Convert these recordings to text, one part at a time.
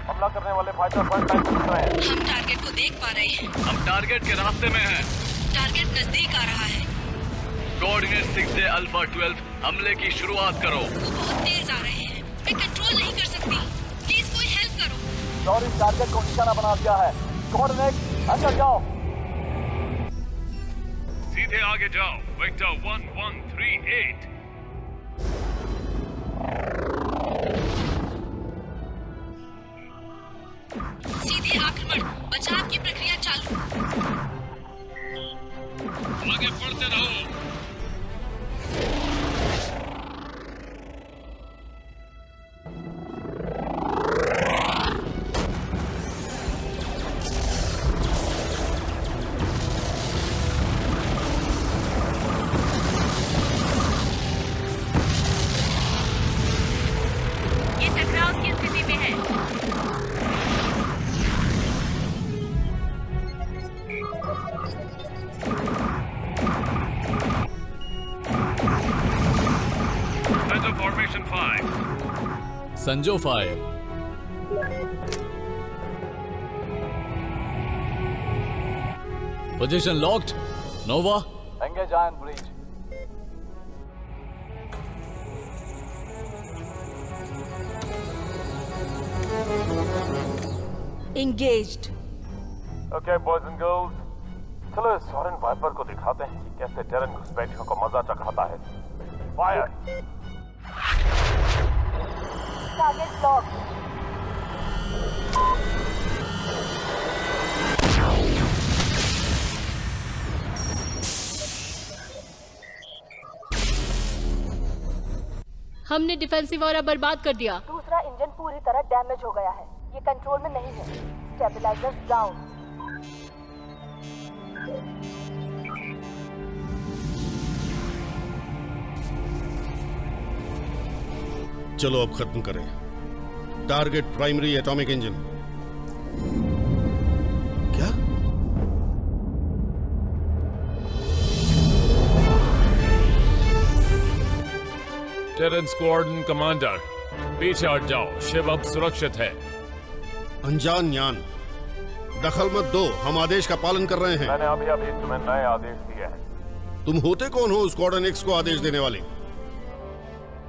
हमला करने वाले फाइटर फ्रंट लाइन पर रहे हैं। हम टारगेट को देख पा रहे हैं। हम टारगेट के रास्ते में हैं। टारगेट नजदीक आ रहा है। कोऑर्डिनेट 6 से अल्फा 12 हमले की शुरुआत करो। वो बहुत तेज आ रहे हैं, मैं कंट्रोल नहीं कर सकती। प्लीज कोई हेल्प करो। जॉरी टारगेट को निशाना बना दिया है। कोऑर्डिनेट अंदर जाओ। सीधे आगे जाओ। वेक्टर 1138। सीधे आक्रमण, बचाव की प्रक्रिया चालू। आगे बढ़ते रहो। ये टकराव की स्थिति में है। फॉर्मेशन 5। संजो 5। Position locked. Nova engage iron bridge. Engaged. Okay boys and girls, चलो इस सॉरेन वाइपर को दिखाते हैं कि कैसे टेरन घुसपैठियों को मजा चखाता है। फायर। Target locked. हमने डिफेंसिव ऑरा बर्बाद कर दिया। दूसरा इंजन पूरी तरह डैमेज हो गया है। ये कंट्रोल में नहीं है। Stabilisers down. चलो अब खत्म करें। Target primary atomic engine. क्या? टेरेन स्क्वाड्रन कमांडर, पीछे हट जाओ। शिप अब सुरक्षित है। अनजान यान, दखल मत दो। हम आदेश का पालन कर रहे हैं। मैंने अभी अभी तुम्हें नए आदेश दिए हैं। तुम होते कौन हो स्क्वाड्रन एक्स को आदेश देने वाले?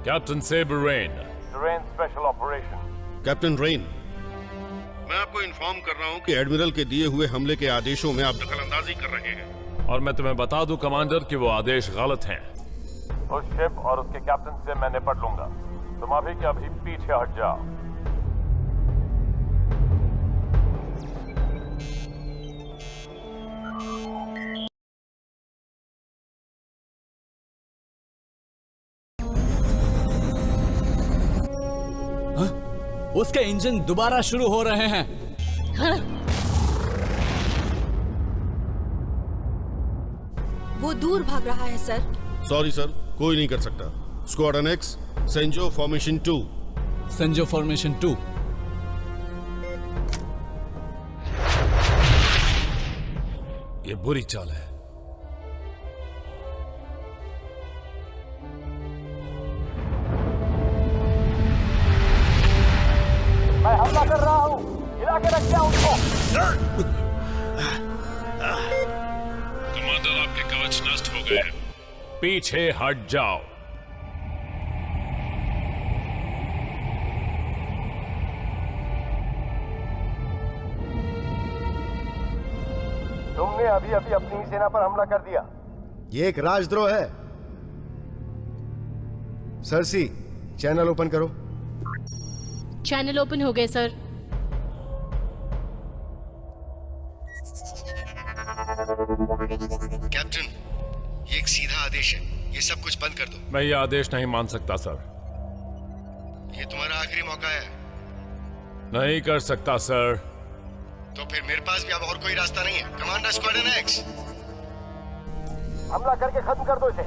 Captain Sabre Rain. Rain special operation. Captain Rain, मैं आपको इन्फॉर्म कर रहा हूं कि एडमिरल के दिए हुए हमले के आदेशों में आप दखलंदाजी कर रहे हैं। और मैं तुम्हें बता दूं कमांडर कि वो आदेश गलत हैं। उस शिप और उसके कैप्टन से मैं निपट लूंगा। तुम अभी के अभी पीछे हट जाओ। उसके इंजन दोबारा शुरू हो रहे हैं। वो दूर भाग रहा है सर। सॉरी सर, कोई नहीं कर सकता। स्क्वाड्रन एक्स, सेंजो फॉर्मेशन 2। संजो फॉर्मेशन 2। ये बुरी चाल है। मैं हमला कर रहा हूँ। हिला के रख दिया उनको। कमांडर, आपके कवच नष्ट हो गए। पीछे हट जाओ। तुमने अभी अभी अपनी ही सेना पर हमला कर दिया। ये एक राजद्रोह है। सरसी, चैनल ओपन करो। चैनल ओपन हो गए सर। कैप्टन, ये एक सीधा आदेश है। ये सब कुछ बंद कर दो। मैं ये आदेश नहीं मान सकता सर। ये तुम्हारा आखिरी मौका है। नहीं कर सकता सर। तो फिर मेरे पास भी अब और कोई रास्ता नहीं है। कमांडर स्क्वाड्रन एक्स, हमला करके खत्म कर दो इसे।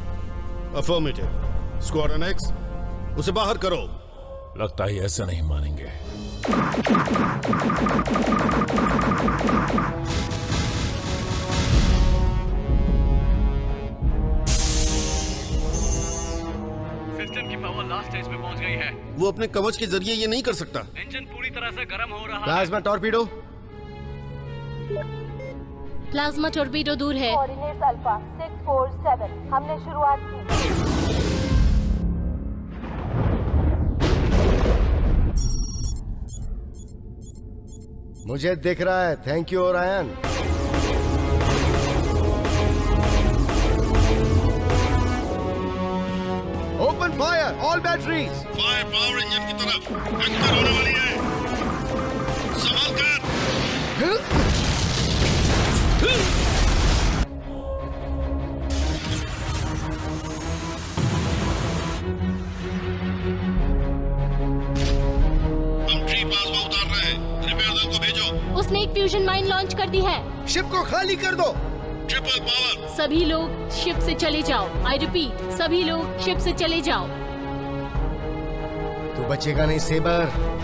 अफर्मेटिव। स्क्वाड्रन एक्स, उसे बाहर करो। लगता ही ऐसा नहीं मानेंगे। सिस्टम की पावर लास्ट स्टेज पे पहुंच गई है। वो अपने कवच के जरिए ये नहीं कर सकता। इंजन पूरी तरह से गर्म हो रहा है। Plasma torpedo. प्लाज्मा टॉर्पीडो दूर है। कोऑर्डिनेट्स अल्फा 647 हमने शुरुआत की। मुझे दिख रहा है। Thank you Orion. Open fire all batteries. Fire power engine की तरफ टक्कर होने वाली है। संभाल कर। हम ट्री प्लाज्मा उतार रहे हैं। रिपेयर दल को भेजो। उसने एक फ्यूजन माइन लॉन्च कर दी है। शिप को खाली कर दो। Triple power. सभी लोग शिप से चले जाओ। आई रिपीट, सभी लोग शिप से चले जाओ। तू बचेगा नहीं सेबर।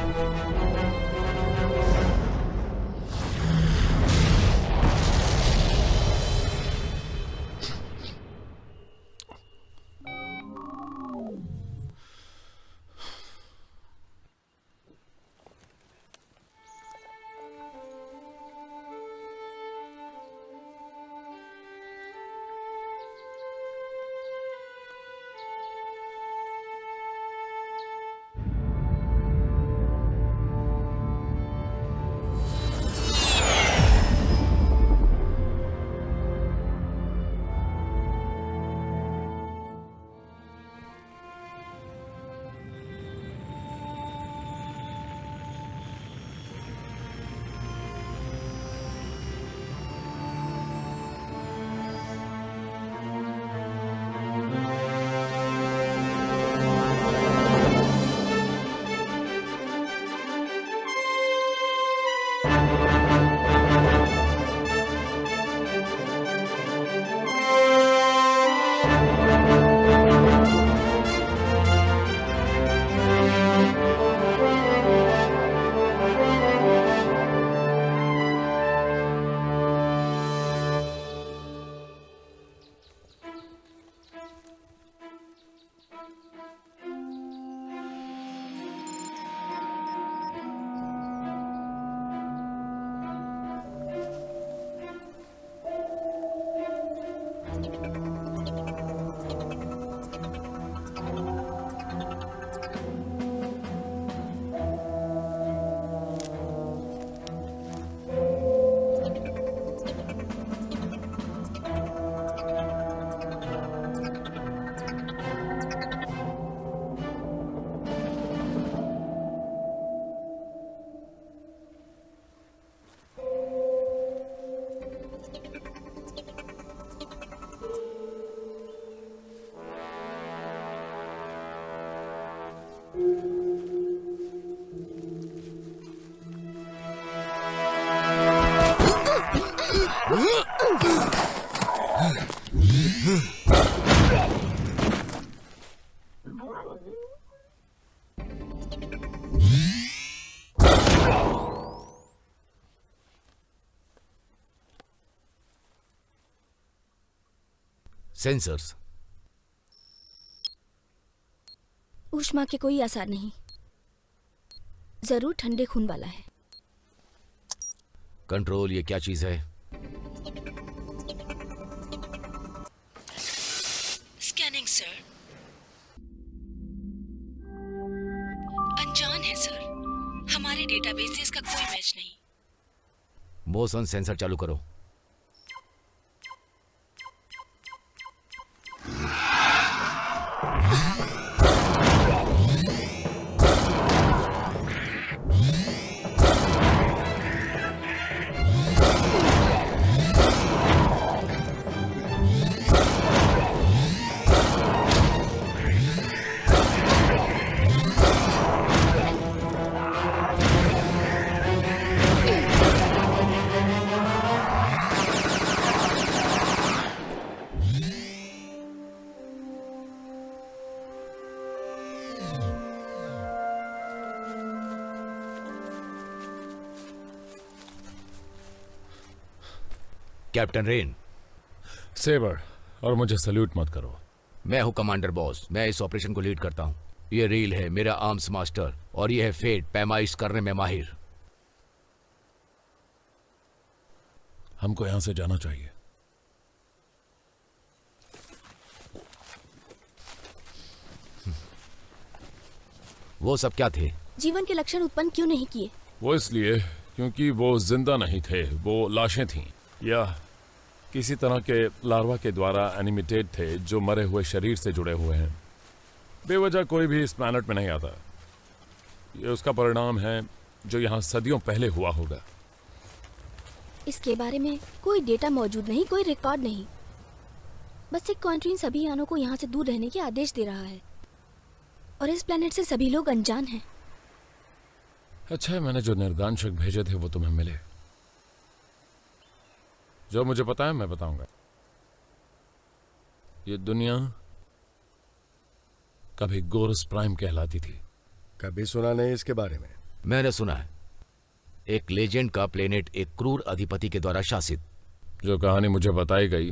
सेंसर्स। ऊष्मा के कोई असर नहीं। जरूर ठंडे खून वाला है। कंट्रोल, ये क्या चीज है? Scanning sir. अनजान है सर। हमारे डेटाबेस से इसका कोई मैच नहीं। मोशन सेंसर चालू करो। Captain rain. सेबर, और मुझे सल्यूट मत करो। मैं हूं कमांडर बॉस। मैं इस ऑपरेशन को लीड करता हूं। ये रील है मेरा आर्म्स मास्टर और ये है फेट, पैमाइश करने में माहिर। हमको यहां से जाना चाहिए। वो सब क्या थे? जीवन के लक्षण उत्पन्न क्यों नहीं किए? वो इसलिए क्योंकि वो जिंदा नहीं थे, वो लाशें थीं या किसी तरह के लार्वा के द्वारा एनिमेटेड थे जो मरे हुए शरीर से जुड़े हुए हैं। बेवजह कोई भी इस प्लैनेट में नहीं आता। ये उसका परिणाम है जो यहाँ सदियों पहले हुआ होगा। इसके बारे में कोई डेटा मौजूद नहीं, कोई रिकॉर्ड नहीं। बस एक क्वांट्रीन सभी यानों को यहाँ से दूर रहने के आदेश दे रहा है और इस प्लैनेट से सभी लोग अनजान हैं। अच्छा है मैंने जो निर्दानशक भेजे थे वो तुम्हें मिले। जो मुझे पता है मैं बताऊंगा। ये दुनिया कभी गोरस प्राइम कहलाती थी। कभी सुना नहीं इसके बारे में। मैंने सुना है, एक लेजेंड का प्लेनेट एक क्रूर अधिपति के द्वारा शासित। जो कहानी मुझे बताई गई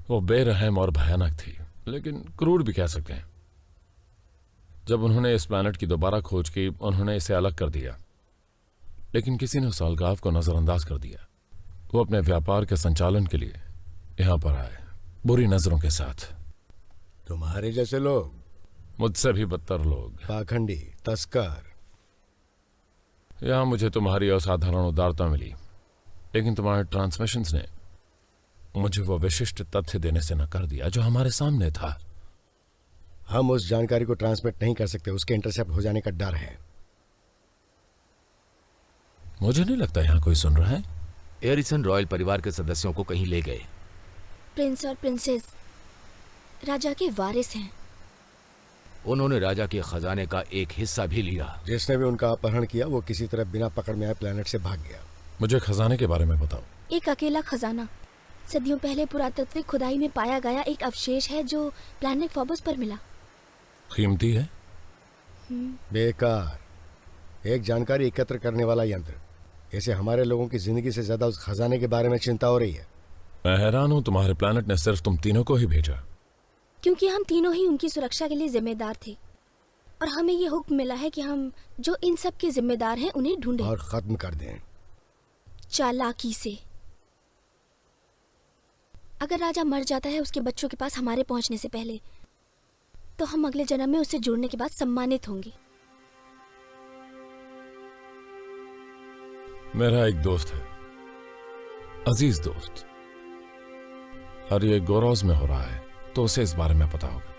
वो बेरहम और भयानक थी, लेकिन क्रूर भी कह सकते हैं। जब उन्होंने इस प्लैनेट की दोबारा खोज की, उन्होंने इसे अलग कर दिया, लेकिन किसी ने उस अलगाव को नजरअंदाज कर दिया। वो अपने व्यापार के संचालन के लिए यहां पर आए, बुरी नजरों के साथ। तुम्हारे जैसे लोग, मुझसे भी बदतर लोग, पाखंडी, तस्कर। यहां मुझे तुम्हारी असाधारण उदारता मिली, लेकिन तुम्हारे ट्रांसमिशंस ने मुझे वो विशिष्ट तथ्य देने से नकार दिया जो हमारे सामने था। हम उस जानकारी को ट्रांसमिट नहीं कर सकते, उसके इंटरसेप्ट हो जाने का डर है। मुझे नहीं लगता यहाँ कोई सुन रहा है। एरिसन रॉयल परिवार के सदस्यों को कहीं ले गए। प्रिंस और प्रिंसेस राजा के वारिस हैं। उन्होंने राजा के खजाने का एक हिस्सा भी लिया। जिसने भी उनका अपहरण किया वो किसी तरह बिना पकड़ में आए प्लैनेट से भाग गया। मुझे खजाने के बारे में बताओ। एक अकेला खजाना सदियों पहले पुरातत्विक खुदाई में पाया गया एक अवशेष है जो प्लैनेट फोबस पर मिला। कीमती है? बेकार। एक जानकारी एकत्र करने वाला यंत्र। इसे हमारे लोगों की जिंदगी से ज्यादा उस खजाने के बारे में चिंता हो रही है। मैं हैरान हूं तुम्हारे प्लैनेट ने सिर्फ तुम तीनों को ही भेजा। क्योंकि हम तीनों ही उनकी सुरक्षा के लिए जिम्मेदार थे और हमें ये हुक्म मिला है कि हम जो इन सब के जिम्मेदार हैं उन्हें ढूंढें और खत्म कर दें, चालाकी से। अगर राजा मर जाता है उसके बच्चों के पास हमारे पहुंचने से पहले, तो हम अगले जन्म में उससे जुड़ने के बाद सम्मानित होंगे। मेरा एक दोस्त है, अजीज दोस्त, और ये गोरोज में हो रहा है, तो उसे इस बारे में पता होगा।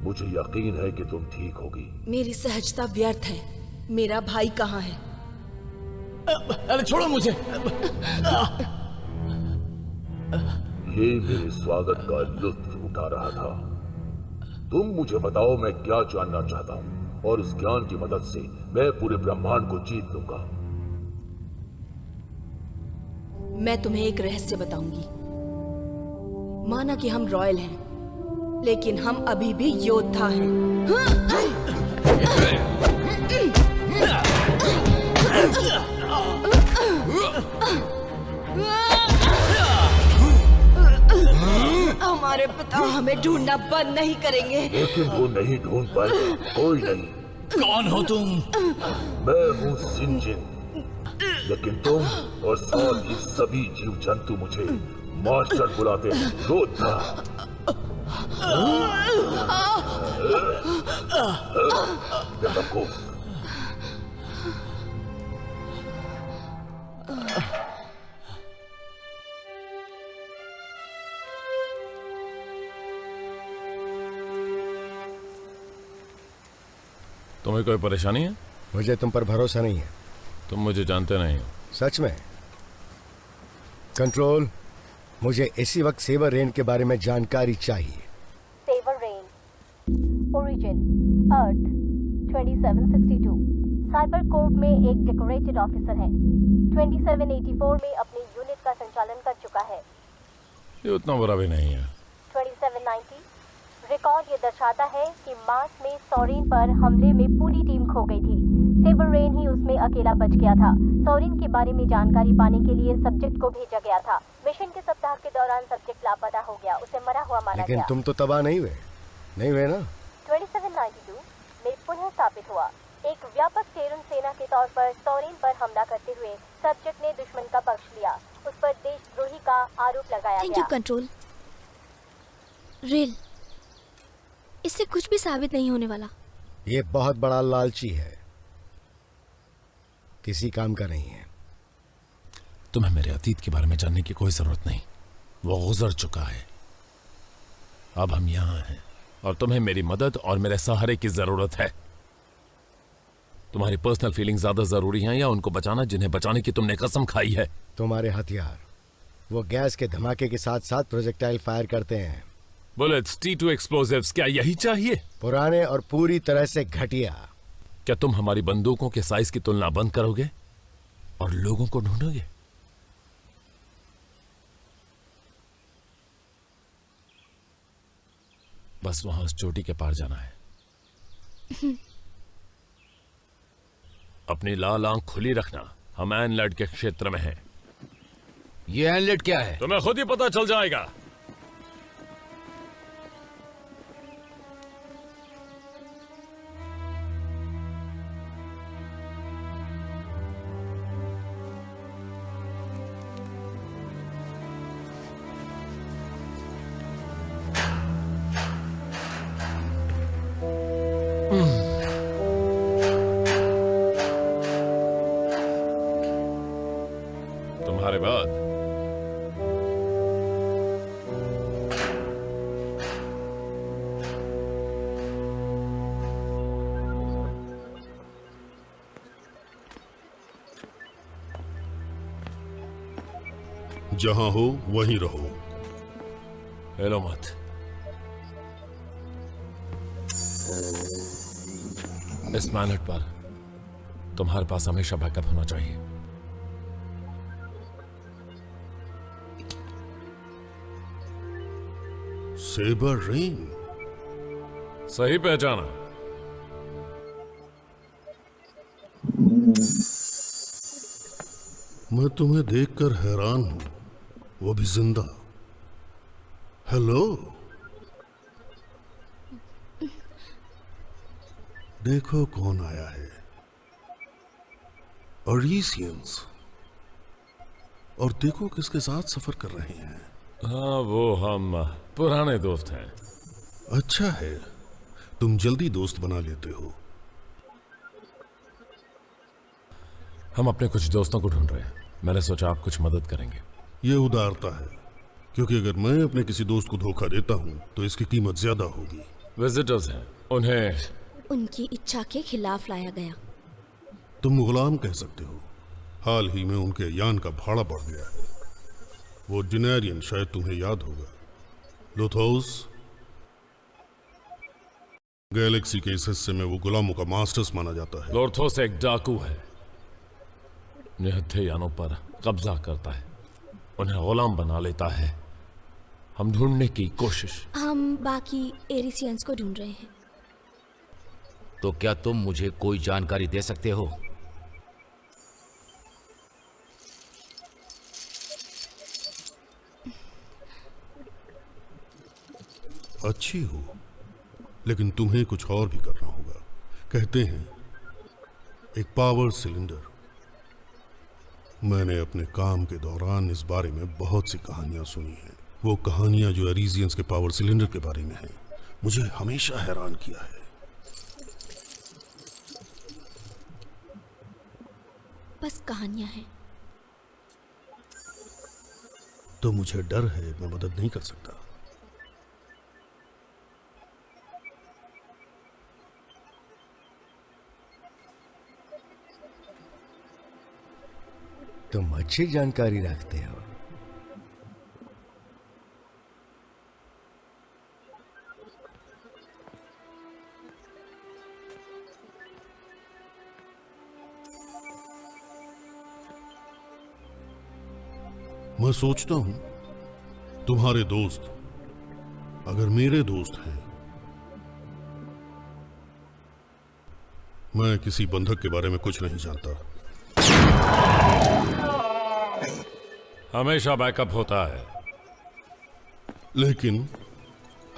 मुझे यकीन है कि तुम ठीक होगी। मेरी सहजता व्यर्थ है। मेरा भाई कहाँ है? अरे छोड़ो मुझे। ये मेरे स्वागत का लुत्फ उठा रहा था। तुम मुझे बताओ मैं क्या जानना चाहता हूँ, और इस ज्ञान की मदद से मैं पूरे ब्रह्मांड को जीत लूंगा। मैं तुम्हें एक रहस्य बताऊंगी। माना कि हम रॉयल हैं, लेकिन हम अभी भी योद्धा हैं। हमारे पिता हमें ढूंढना बंद नहीं करेंगे। लेकिन वो नहीं ढूंढ पाएगा, कोई नहीं। कौन हो तुम? मैं हूँ सिंजिन, लेकिन तुम और साथ ही सभी जीव जंतु मुझे मास्टर बुलाते हैं, योद्धा। बेवकूफ। तुम्हें कोई परेशानी है? मुझे तुम पर भरोसा नहीं है। तुम मुझे जानते नहीं हो। सच में? कंट्रोल, मुझे इसी वक्त सेवर रेन के बारे में जानकारी चाहिए। सेवर रेन, ओरिजिन, अर्थ 2762। साइबर कोर्ट में एक डेकोरेटेड ऑफिसर है। 2784 में अपनी यूनिट का संचालन कर चुका है। ये उतना बुरा भी नहीं है। 2790 रिकॉर्ड ये दर्शाता है कि मार्स में सॉरेन पर हमले में पूरी टीम खो गई थी। सेबर रेन ही उसमें अकेला बच गया था। सॉरेन के बारे में जानकारी पाने के लिए सब्जेक्ट को भेजा गया था। मिशन के सप्ताह के दौरान सब्जेक्ट लापता हो गया, उसे मरा हुआ माना गया। लेकिन तुम तो तबाह नहीं हुए ना? 2792 में पुनः स्थापित हुआ। एक व्यापक टेरन सेना के तौर पर सॉरेन पर हमला करते हुए सब्जेक्ट ने दुश्मन का पक्ष लिया। उस पर देशद्रोही का आरोप लगाया थैंक गया। You control. रेल, इससे कुछ भी साबित नहीं होने वाला। ये बहुत बड़ा लालची है, किसी काम का नहीं है। तुम्हें मेरे अतीत के बारे में जानने की कोई जरूरत नहीं, वो गुजर चुका है। अब हम यहां हैं और तुम्हें मेरी मदद और मेरे सहारे की जरूरत है। तुम्हारी पर्सनल फीलिंग ज्यादा जरूरी हैं या उनको बचाना जिन्हें बचाने की तुमने कसम खाई है? तुम्हारे हथियार वो गैस के धमाके के साथ साथ प्रोजेक्टाइल फायर करते हैं। बुलेट्स, T2 एक्सप्लोजिव्स, क्या यही चाहिए? पुराने और पूरी तरह से घटिया। क्या तुम हमारी बंदूकों के साइज की तुलना बंद करोगे और लोगों को ढूंढोगे? बस वहां उस चोटी के पार जाना है। अपनी लाल आंख खुली रखना, हम एनलेट के क्षेत्र में हैं। ये एनलेट क्या है? तुम्हें खुद ही पता चल जाएगा। तुम्हारे बाद जहां हो वहीं रहो। हेलो मत। इस प्लैनेट पर तुम्हारे पास हमेशा बैकअप होना चाहिए। सेबर रेन, सही पहचाना। मैं तुम्हें देखकर हैरान हूं, वो भी जिंदा। हेलो, देखो कौन आया है। अरीसियंस, और देखो किसके साथ सफर कर रहे हैं। हाँ, वो हम पुराने दोस्त हैं। अच्छा है, तुम जल्दी दोस्त बना लेते हो। हम अपने कुछ दोस्तों को ढूंढ रहे हैं। मैंने सोचा आप कुछ मदद करेंगे। ये उदारता है, क्योंकि अगर मैं अपने किसी दोस्त को धोखा देता हूं तो इसकी कीमत ज्यादा होगी। विजिटर्स हैं, उन्हें उनकी इच्छा के खिलाफ लाया गया। तुम गुलाम कह सकते हो। हाल ही में उनके यान का भाड़ा बढ़ गया है। वो डिनेरियन, शायद तुम्हें याद होगा। लोथोस, गैलेक्सी के इस हिस्से में वो गुलामों का मास्टर्स माना जाता है। लोर्थोस एक डाकू है, निहत्थे यानों पर कब्जा करता है, उन्हें गुलाम बना लेता है। हम ढूंढने की कोशिश। हम बाकी एरिसियंस को ढूंढ रहे हैं। तो क्या तुम मुझे कोई जानकारी दे सकते हो? अच्छी हो, लेकिन तुम्हें कुछ और भी करना होगा। कहते हैं एक पावर सिलेंडर। मैंने अपने काम के दौरान इस बारे में बहुत सी कहानियां सुनी हैं। वो कहानियां जो एरिजियंस के पावर सिलेंडर के बारे में हैं, मुझे हमेशा हैरान किया है। बस कहानियां हैं। तो मुझे डर है मैं मदद नहीं कर सकता। तुम अच्छी जानकारी रखते हो। मैं सोचता हूं तुम्हारे दोस्त अगर मेरे दोस्त हैं मैं किसी बंधक के बारे में कुछ नहीं जानता। हमेशा बैकअप होता है। लेकिन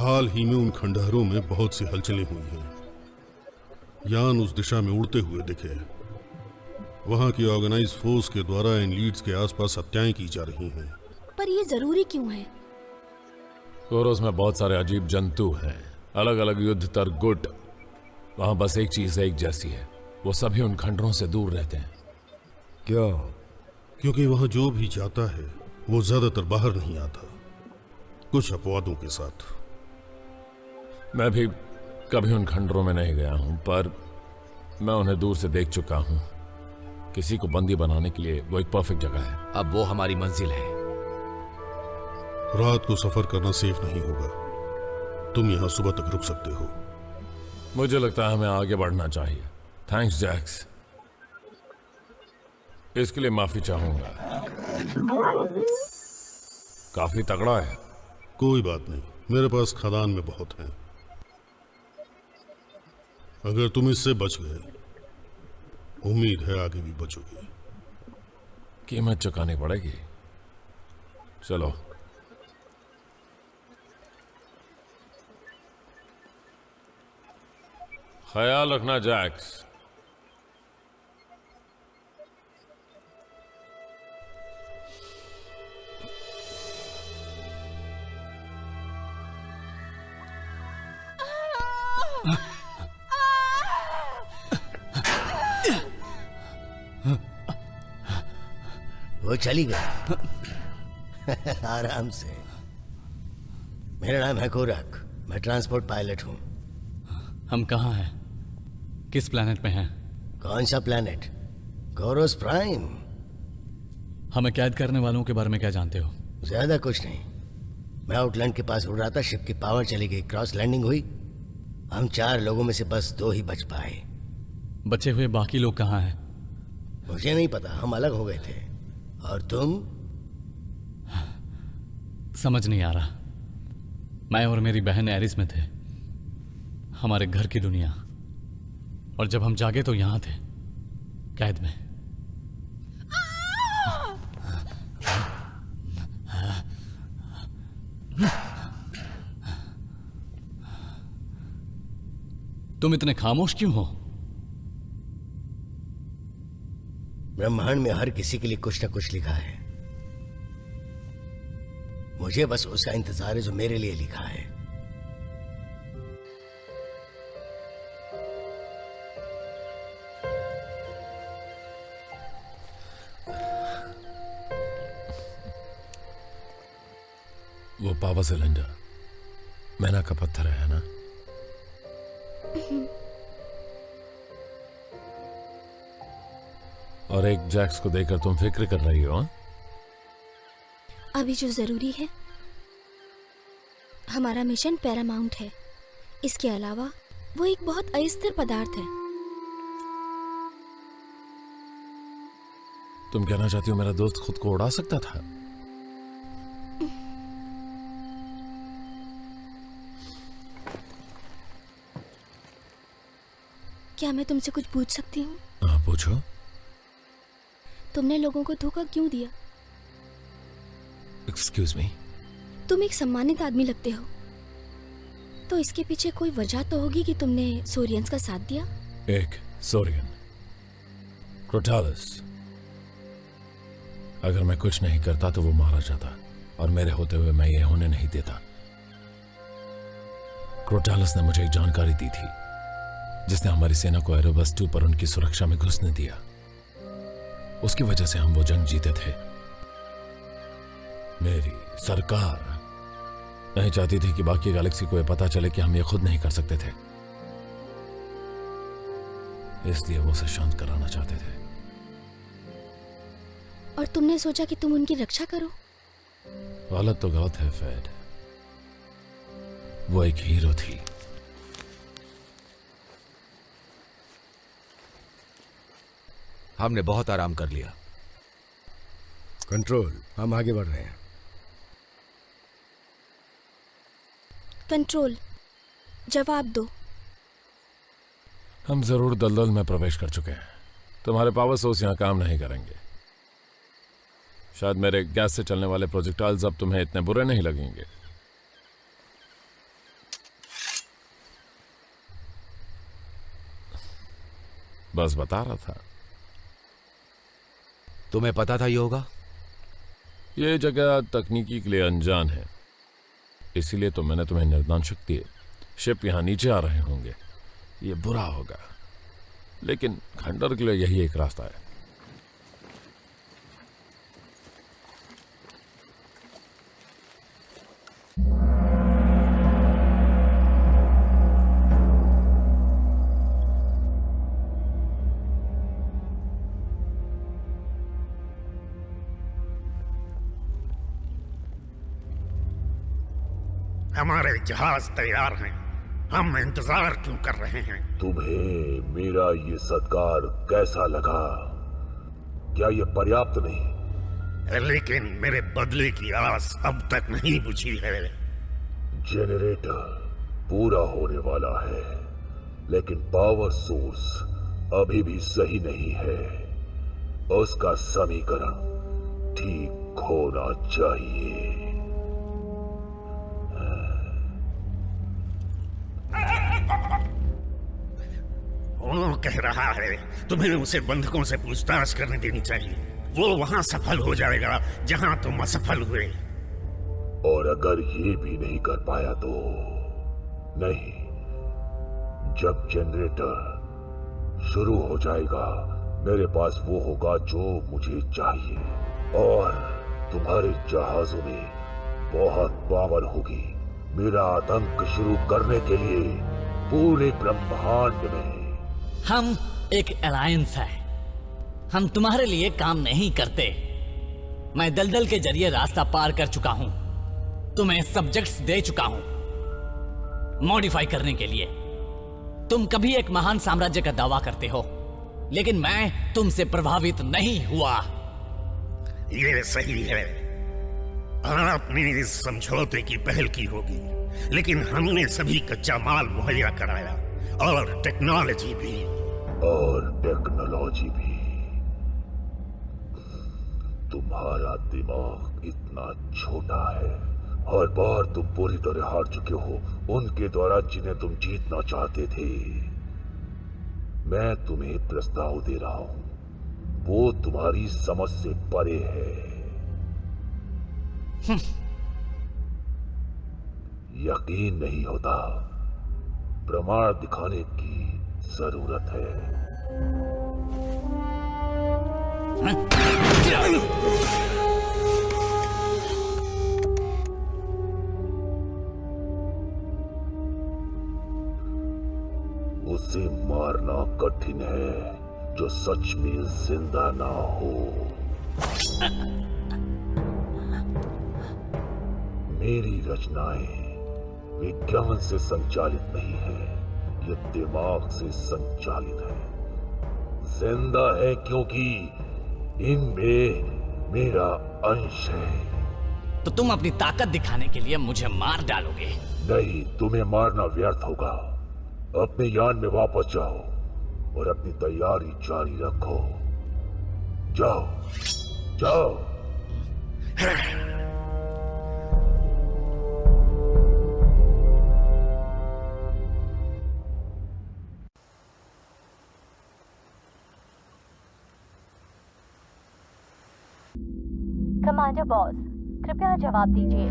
हाल ही में उन खंडहरों में बहुत सी हलचलें हुई हैं। यान उस दिशा में उड़ते हुए दिखे। वहां की ऑर्गेनाइज फोर्स के द्वारा इन लीड्स के आसपास हत्याएं की जा रही हैं। पर ये जरूरी क्यों है? कोरोस में बहुत सारे अजीब जंतु हैं, अलग अलग युद्ध तरगुट। वहां बस एक चीज एक जैसी है, वो सभी उन खंडरों से दूर रहते हैं। क्यों? क्योंकि वहां जो भी जाता है वो ज्यादातर बाहर नहीं आता, कुछ अपवादों के साथ। मैं भी कभी उन खंडरों में नहीं गया हूं, पर मैं उन्हें दूर से देख चुका हूं। किसी को बंदी बनाने के लिए वो एक परफेक्ट जगह है। अब वो हमारी मंजिल है। रात को सफर करना सेफ नहीं होगा। तुम यहां सुबह तक रुक सकते हो। मुझे लगता है हमें आगे बढ़ना चाहिए। थैंक्स जैक्स, इसके लिए माफी चाहूंगा। काफी तगड़ा है। कोई बात नहीं, मेरे पास खदान में बहुत हैं। अगर तुम इससे बच गए, उम्मीद है आगे भी बचोगे। कीमत चुकानी पड़ेगी। चलो। ख्याल रखना जैक्स। वो चली गई। आराम से। मेरा नाम है कोरक, मैं ट्रांसपोर्ट पायलट हूं। हम कहाँ हैं? किस प्लेनेट पे हैं? कौन सा प्लेनेट? कोरोस प्राइम। हमें कैद करने वालों के बारे में क्या जानते हो? ज्यादा कुछ नहीं। मैं आउटलैंड के पास उड़ रहा था, शिप की पावर चली गई, क्रॉस लैंडिंग हुई। हम 4 लोगों में से बस 2 ही बच पाए। बचे हुए बाकी लोग कहाँ हैं? मुझे नहीं पता, हम अलग हो गए थे। और तुम? समझ नहीं आ रहा। मैं और मेरी बहन एरिस में थे, हमारे घर की दुनिया, और जब हम जागे तो यहां थे, कैद में। तुम इतने खामोश क्यों हो? ब्रह्मांड में हर किसी के लिए कुछ न कुछ लिखा है। मुझे बस उसका इंतजार है जो मेरे लिए लिखा है। वो पावर सिलेंडर मैना का पत्थर है ना? और एक जैक्स को देखकर तुम फिक्र कर रही हो? अभी जो जरूरी है, हमारा मिशन पैरामाउंट है। इसके अलावा वो एक बहुत अस्थिर पदार्थ है। तुम कहना चाहती हो मेरा दोस्त खुद को उड़ा सकता था? क्या मैं तुमसे कुछ पूछ सकती हूँ? हाँ, पूछो। तुमने लोगों को धोखा क्यों दिया? Excuse me? तुम एक सम्मानित आदमी लगते हो, तो इसके पीछे कोई वजह तो होगी कि तुमने सोरियंस का साथ दिया। एक सोरियन, क्रोटालस। अगर मैं कुछ नहीं करता तो वो मारा जाता, और मेरे होते हुए मैं ये होने नहीं देता। क्रोटालस ने मुझे एक जानकारी दी थी जिसने हमारी सेना को एरोबस 2 पर उनकी सुरक्षा में घुसने दिया। उसकी वजह से हम वो जंग जीते थे। मेरी सरकार नहीं चाहती थी कि बाकी गैलेक्सी को यह पता चले कि हम ये खुद नहीं कर सकते थे, इसलिए वो उसे शांत कराना चाहते थे। और तुमने सोचा कि तुम उनकी रक्षा करो? गलत तो गलत है फैड। वो एक हीरो थी। हमने बहुत आराम कर लिया। कंट्रोल, हम आगे बढ़ रहे हैं। कंट्रोल, जवाब दो। हम जरूर दलदल में प्रवेश कर चुके हैं। तुम्हारे पावर सोर्स यहाँ काम नहीं करेंगे। शायद मेरे गैस से चलने वाले प्रोजेक्टाइल्स अब तुम्हें इतने बुरे नहीं लगेंगे। बस बता रहा था। तुम्हें पता था ये होगा? ये जगह तकनीकी के लिए अनजान है, इसीलिए तो मैंने तुम्हें निर्दान शक्ति है। शिप यहां नीचे आ रहे होंगे, ये बुरा होगा, लेकिन खंडर के लिए यही एक रास्ता है। हमारे जहाज तैयार हैं, हम इंतजार क्यों कर रहे हैं? तुम्हें मेरा ये सत्कार कैसा लगा? क्या ये पर्याप्त नहीं? लेकिन मेरे बदले की आस अब तक नहीं बुझी है। जेनरेटर पूरा होने वाला है, लेकिन पावर सोर्स अभी भी सही नहीं है। उसका समीकरण ठीक होना चाहिए। वो कह रहा है तुम्हें उसे बंधकों से पूछताछ करने देनी चाहिए। वो वहां सफल हो जाएगा जहां तुम असफल हुए। और अगर ये भी नहीं कर पाया तो नहीं, जब जनरेटर शुरू हो जाएगा मेरे पास वो होगा जो मुझे चाहिए। और तुम्हारे जहाजों में बहुत पावर होगी मेरा आतंक शुरू करने के लिए पूरे ब्रह्मांड में। हम एक अलायंस है, हम तुम्हारे लिए काम नहीं करते। मैं दलदल के जरिए रास्ता पार कर चुका हूं, तुम्हें सब्जेक्ट्स दे चुका हूं मॉडिफाई करने के लिए। तुम कभी एक महान साम्राज्य का दावा करते हो, लेकिन मैं तुमसे प्रभावित नहीं हुआ। ये सही है, आपने इस समझौते की पहल की होगी, लेकिन हमने सभी कच्चा माल मुहैया कराया और टेक्नोलॉजी भी। तुम्हारा दिमाग इतना छोटा है। हर बार तुम पूरी तरह हार चुके हो उनके द्वारा जिन्हें तुम जीतना चाहते थे। मैं तुम्हें प्रस्ताव दे रहा हूं, वो तुम्हारी समझ से परे है। यकीन नहीं होता, प्रमाण दिखाने की जरूरत है। उसे मारना कठिन है जो सच में जिंदा ना हो। मेरी रचनाएं विज्ञान से संचालित नहीं है, ये दिमाग से संचालित है। जिंदा है क्योंकि इनमें मेरा अंश है। तो तुम अपनी ताकत दिखाने के लिए मुझे मार डालोगे? नहीं, तुम्हें मारना व्यर्थ होगा। अपने यान में वापस जाओ और अपनी तैयारी जारी रखो। जाओ जाओ। कमांडर बॉस, कृपया जवाब दीजिए।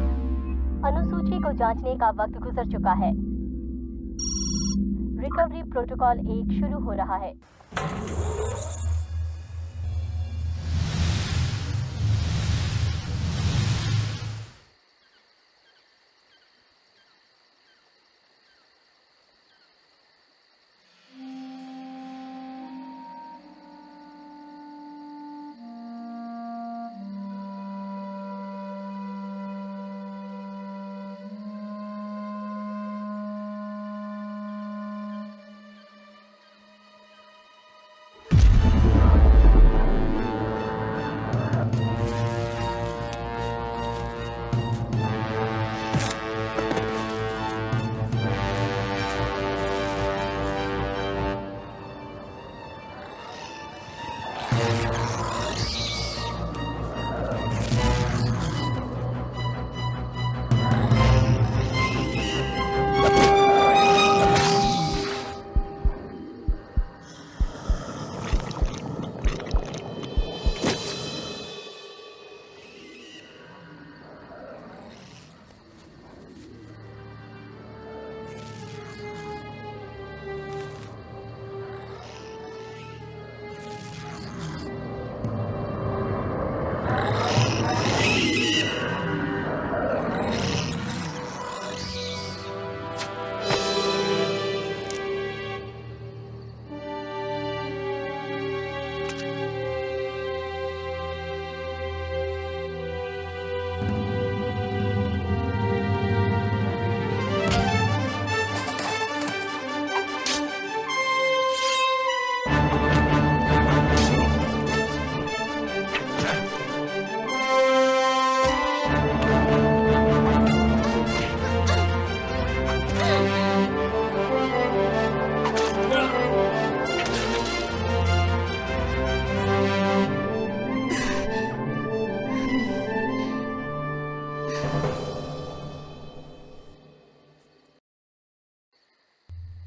अनुसूची को जांचने का वक्त गुजर चुका है। रिकवरी प्रोटोकॉल 1 शुरू हो रहा है।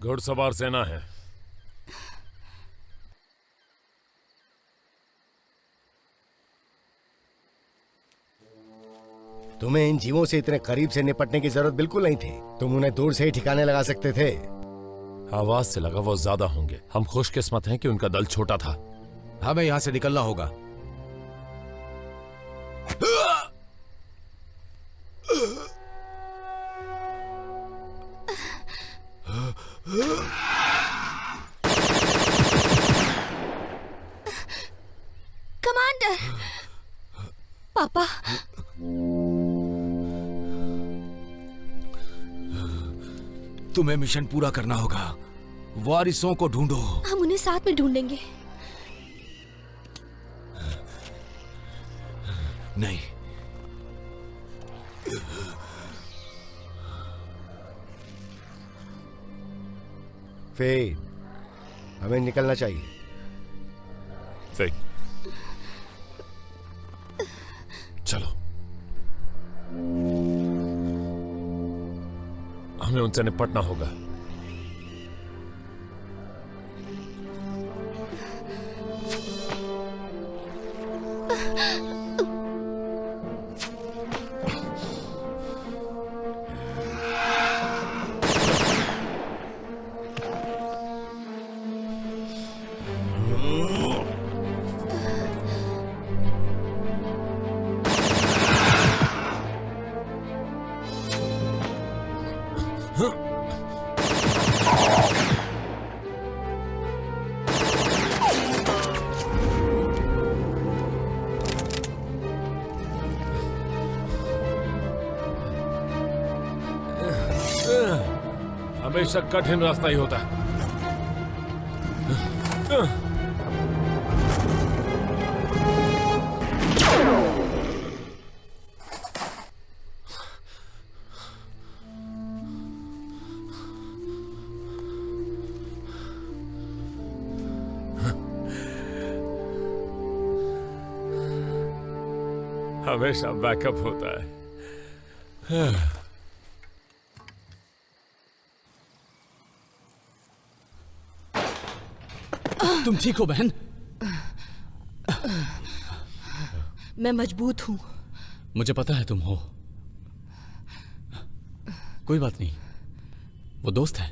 घुड़सवार सेना है। तुम्हें इन जीवों से इतने करीब से निपटने की जरूरत बिल्कुल नहीं थी। तुम उन्हें दूर से ही ठिकाने लगा सकते थे। आवाज से लगा वो ज्यादा होंगे। हम खुशकिस्मत हैं कि उनका दल छोटा था। हमें यहां से निकलना होगा। कमांडर, पापा। तुम्हें मिशन पूरा करना होगा। वारिसों को ढूंढो। हम उन्हें साथ में ढूंढेंगे। नहीं, फेड, हमें निकलना चाहिए। सही, चलो। हमें उनसे निपटना होगा। हमेशा कठिन रास्ता ही होता है। हमेशा बैकअप होता है। तुम ठीक हो बहन? मैं मजबूत हूं। मुझे पता है तुम हो। कोई बात नहीं, वो दोस्त है।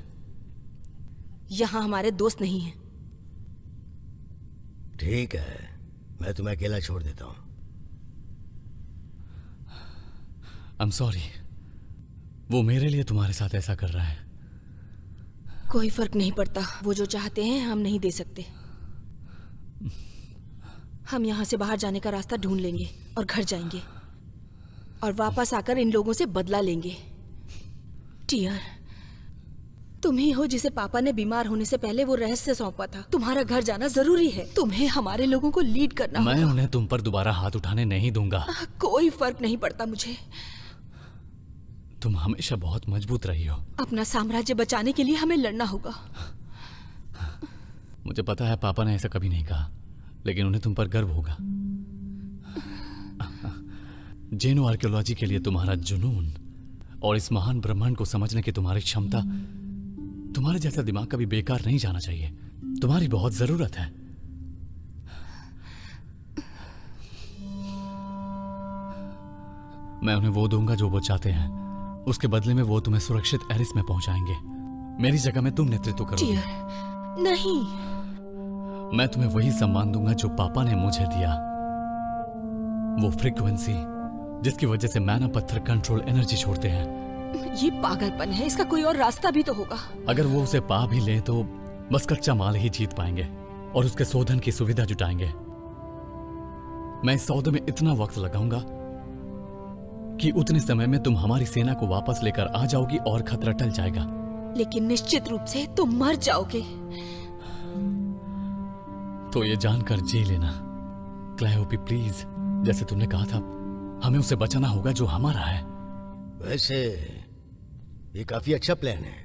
यहां हमारे दोस्त नहीं हैं। ठीक है, मैं तुम्हें अकेला छोड़ देता हूं। I'm sorry, वो मेरे लिए तुम्हारे साथ ऐसा कर रहा है। कोई फर्क नहीं पड़ता। वो जो चाहते हैं हम नहीं दे सकते। हम यहाँ से बाहर जाने का रास्ता ढूंढ लेंगे और घर जाएंगे और वापस आकर इन लोगों से बदला लेंगे। टियर, तुम ही हो जिसे पापा ने बीमार होने से पहले वो रहस्य सौंपा था। तुम्हारा घर जाना जरूरी है। तुम्हें हमारे लोगों को लीड करना होगा। मैं उन्हें तुम पर दोबारा हाथ उठाने नहीं दूंगा। कोई फर्क नहीं पड़ता मुझे। तुम हमेशा बहुत मजबूत रही हो। अपना साम्राज्य बचाने के लिए हमें लड़ना होगा। मुझे पता है पापा ने ऐसा कभी नहीं कहा, लेकिन उन्हें तुम पर गर्व होगा। जेनो आर्कियोलॉजी के लिए तुम्हारा जुनून और इस महान ब्रह्मांड को समझने की तुम्हारी क्षमता, तुम्हारे जैसा दिमाग कभी बेकार नहीं जाना चाहिए। तुम्हारी बहुत जरूरत है। मैं उन्हें वो दूंगा जो वो चाहते हैं। उसके बदले में वो तुम्हें सुरक्षित एरिस में पहुंचाएंगे। मेरी जगह में तुम नेतृत्व करोगे। नहीं, मैं तुम्हें वही सम्मान दूंगा जो पापा ने मुझे दिया। वो फ्रीक्वेंसी जिसकी वजह से मैना पत्थर कंट्रोल एनर्जी छोड़ते हैं। ये पागलपन है। इसका कोई और रास्ता भी तो होगा। अगर वो उसे पा भी ले तो बस कच्चा माल ही जीत पाएंगे और उसके शोधन की सुविधा जुटाएंगे। मैं इस सौदे में इतना वक्त लगाऊंगा कि उतने समय में तुम हमारी सेना को वापस लेकर आ जाओगी और खतरा टल जाएगा। लेकिन निश्चित रूप से तुम मर जाओगे। तो ये जानकर जी लेना क्लायोपी, प्लीज। जैसे तुमने कहा था, हमें उसे बचाना होगा जो हमारा है। वैसे ये काफी अच्छा प्लान है।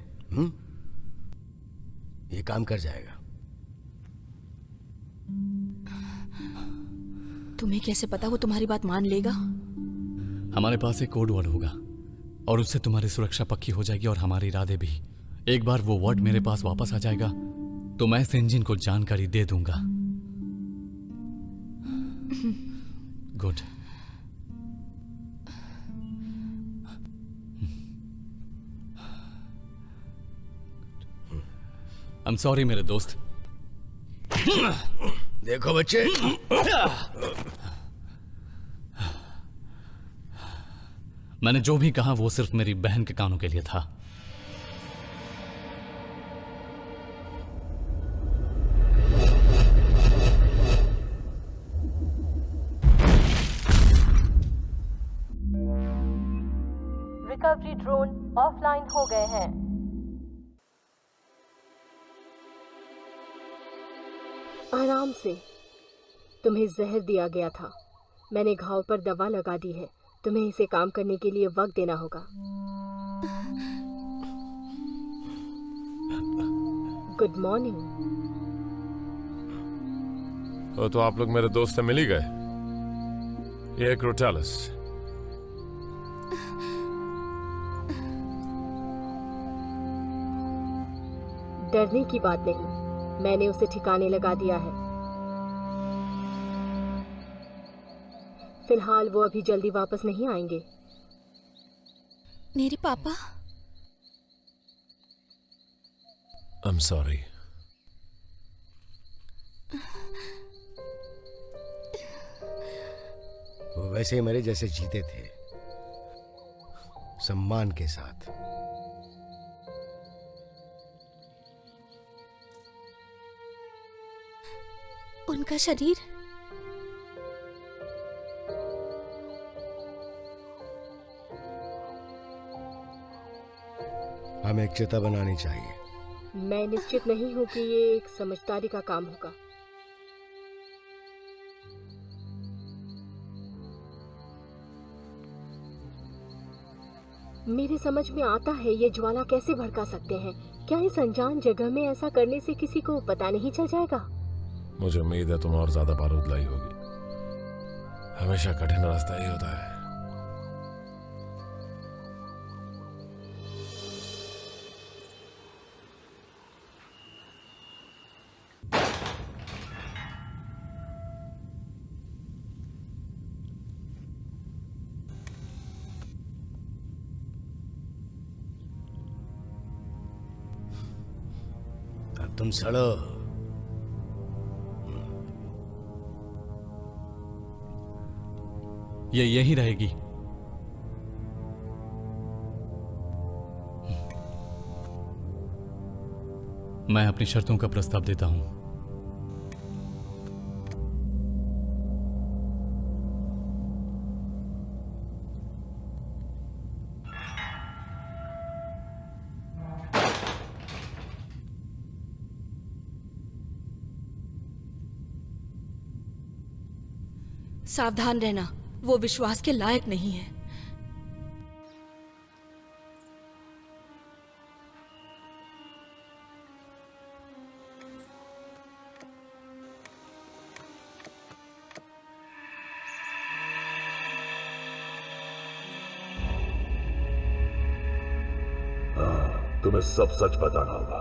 ये काम कर जाएगा। तुम्हें कैसे पता वो तुम्हारी बात मान लेगा? हमारे पास एक कोड वर्ड होगा और उससे तुम्हारी सुरक्षा पक्की हो जाएगी और हमारे इरादे भी। एक बार वो वर्ड मेरे पास वापस आ जाएगा तो मैं इस इंजन को जानकारी दे दूंगा। गुड। आई एम सॉरी मेरे दोस्त। देखो बच्चे, मैंने जो भी कहा वो सिर्फ मेरी बहन के कानों के लिए था। रिकवरी ड्रोन ऑफलाइन हो गए हैं। आराम से। तुम्हें जहर दिया गया था। मैंने घाव पर दवा लगा दी है। तुम्हें इसे काम करने के लिए वक्त देना होगा। Good morning. तो आप लोग मेरे दोस्त से मिल ही गए। ये क्रोटालस। डरने की बात नहीं, मैंने उसे ठिकाने लगा दिया है। फिलहाल वो अभी जल्दी वापस नहीं आएंगे। मेरे पापा? I'm sorry. वो वैसे ही मरे जैसे जीते थे, सम्मान के साथ। उनका शरीर? हमें एक चिता बनानी चाहिए। मैं निश्चित नहीं हूं कि ये एक समझदारी का काम होगा। मेरे समझ में आता है ये ज्वाला कैसे भड़का सकते हैं। क्या इस अनजान जगह में ऐसा करने से किसी को पता नहीं चल जाएगा? मुझे उम्मीद है तुम और ज्यादा बारूद लाई होगी। हमेशा कठिन रास्ता ही होता है। अब तुम सड़ो। ये यही रहेगी। मैं अपनी शर्तों का प्रस्ताव देता हूं। सावधान रहना, वो विश्वास के लायक नहीं है। तुम्हें सब सच बताना होगा।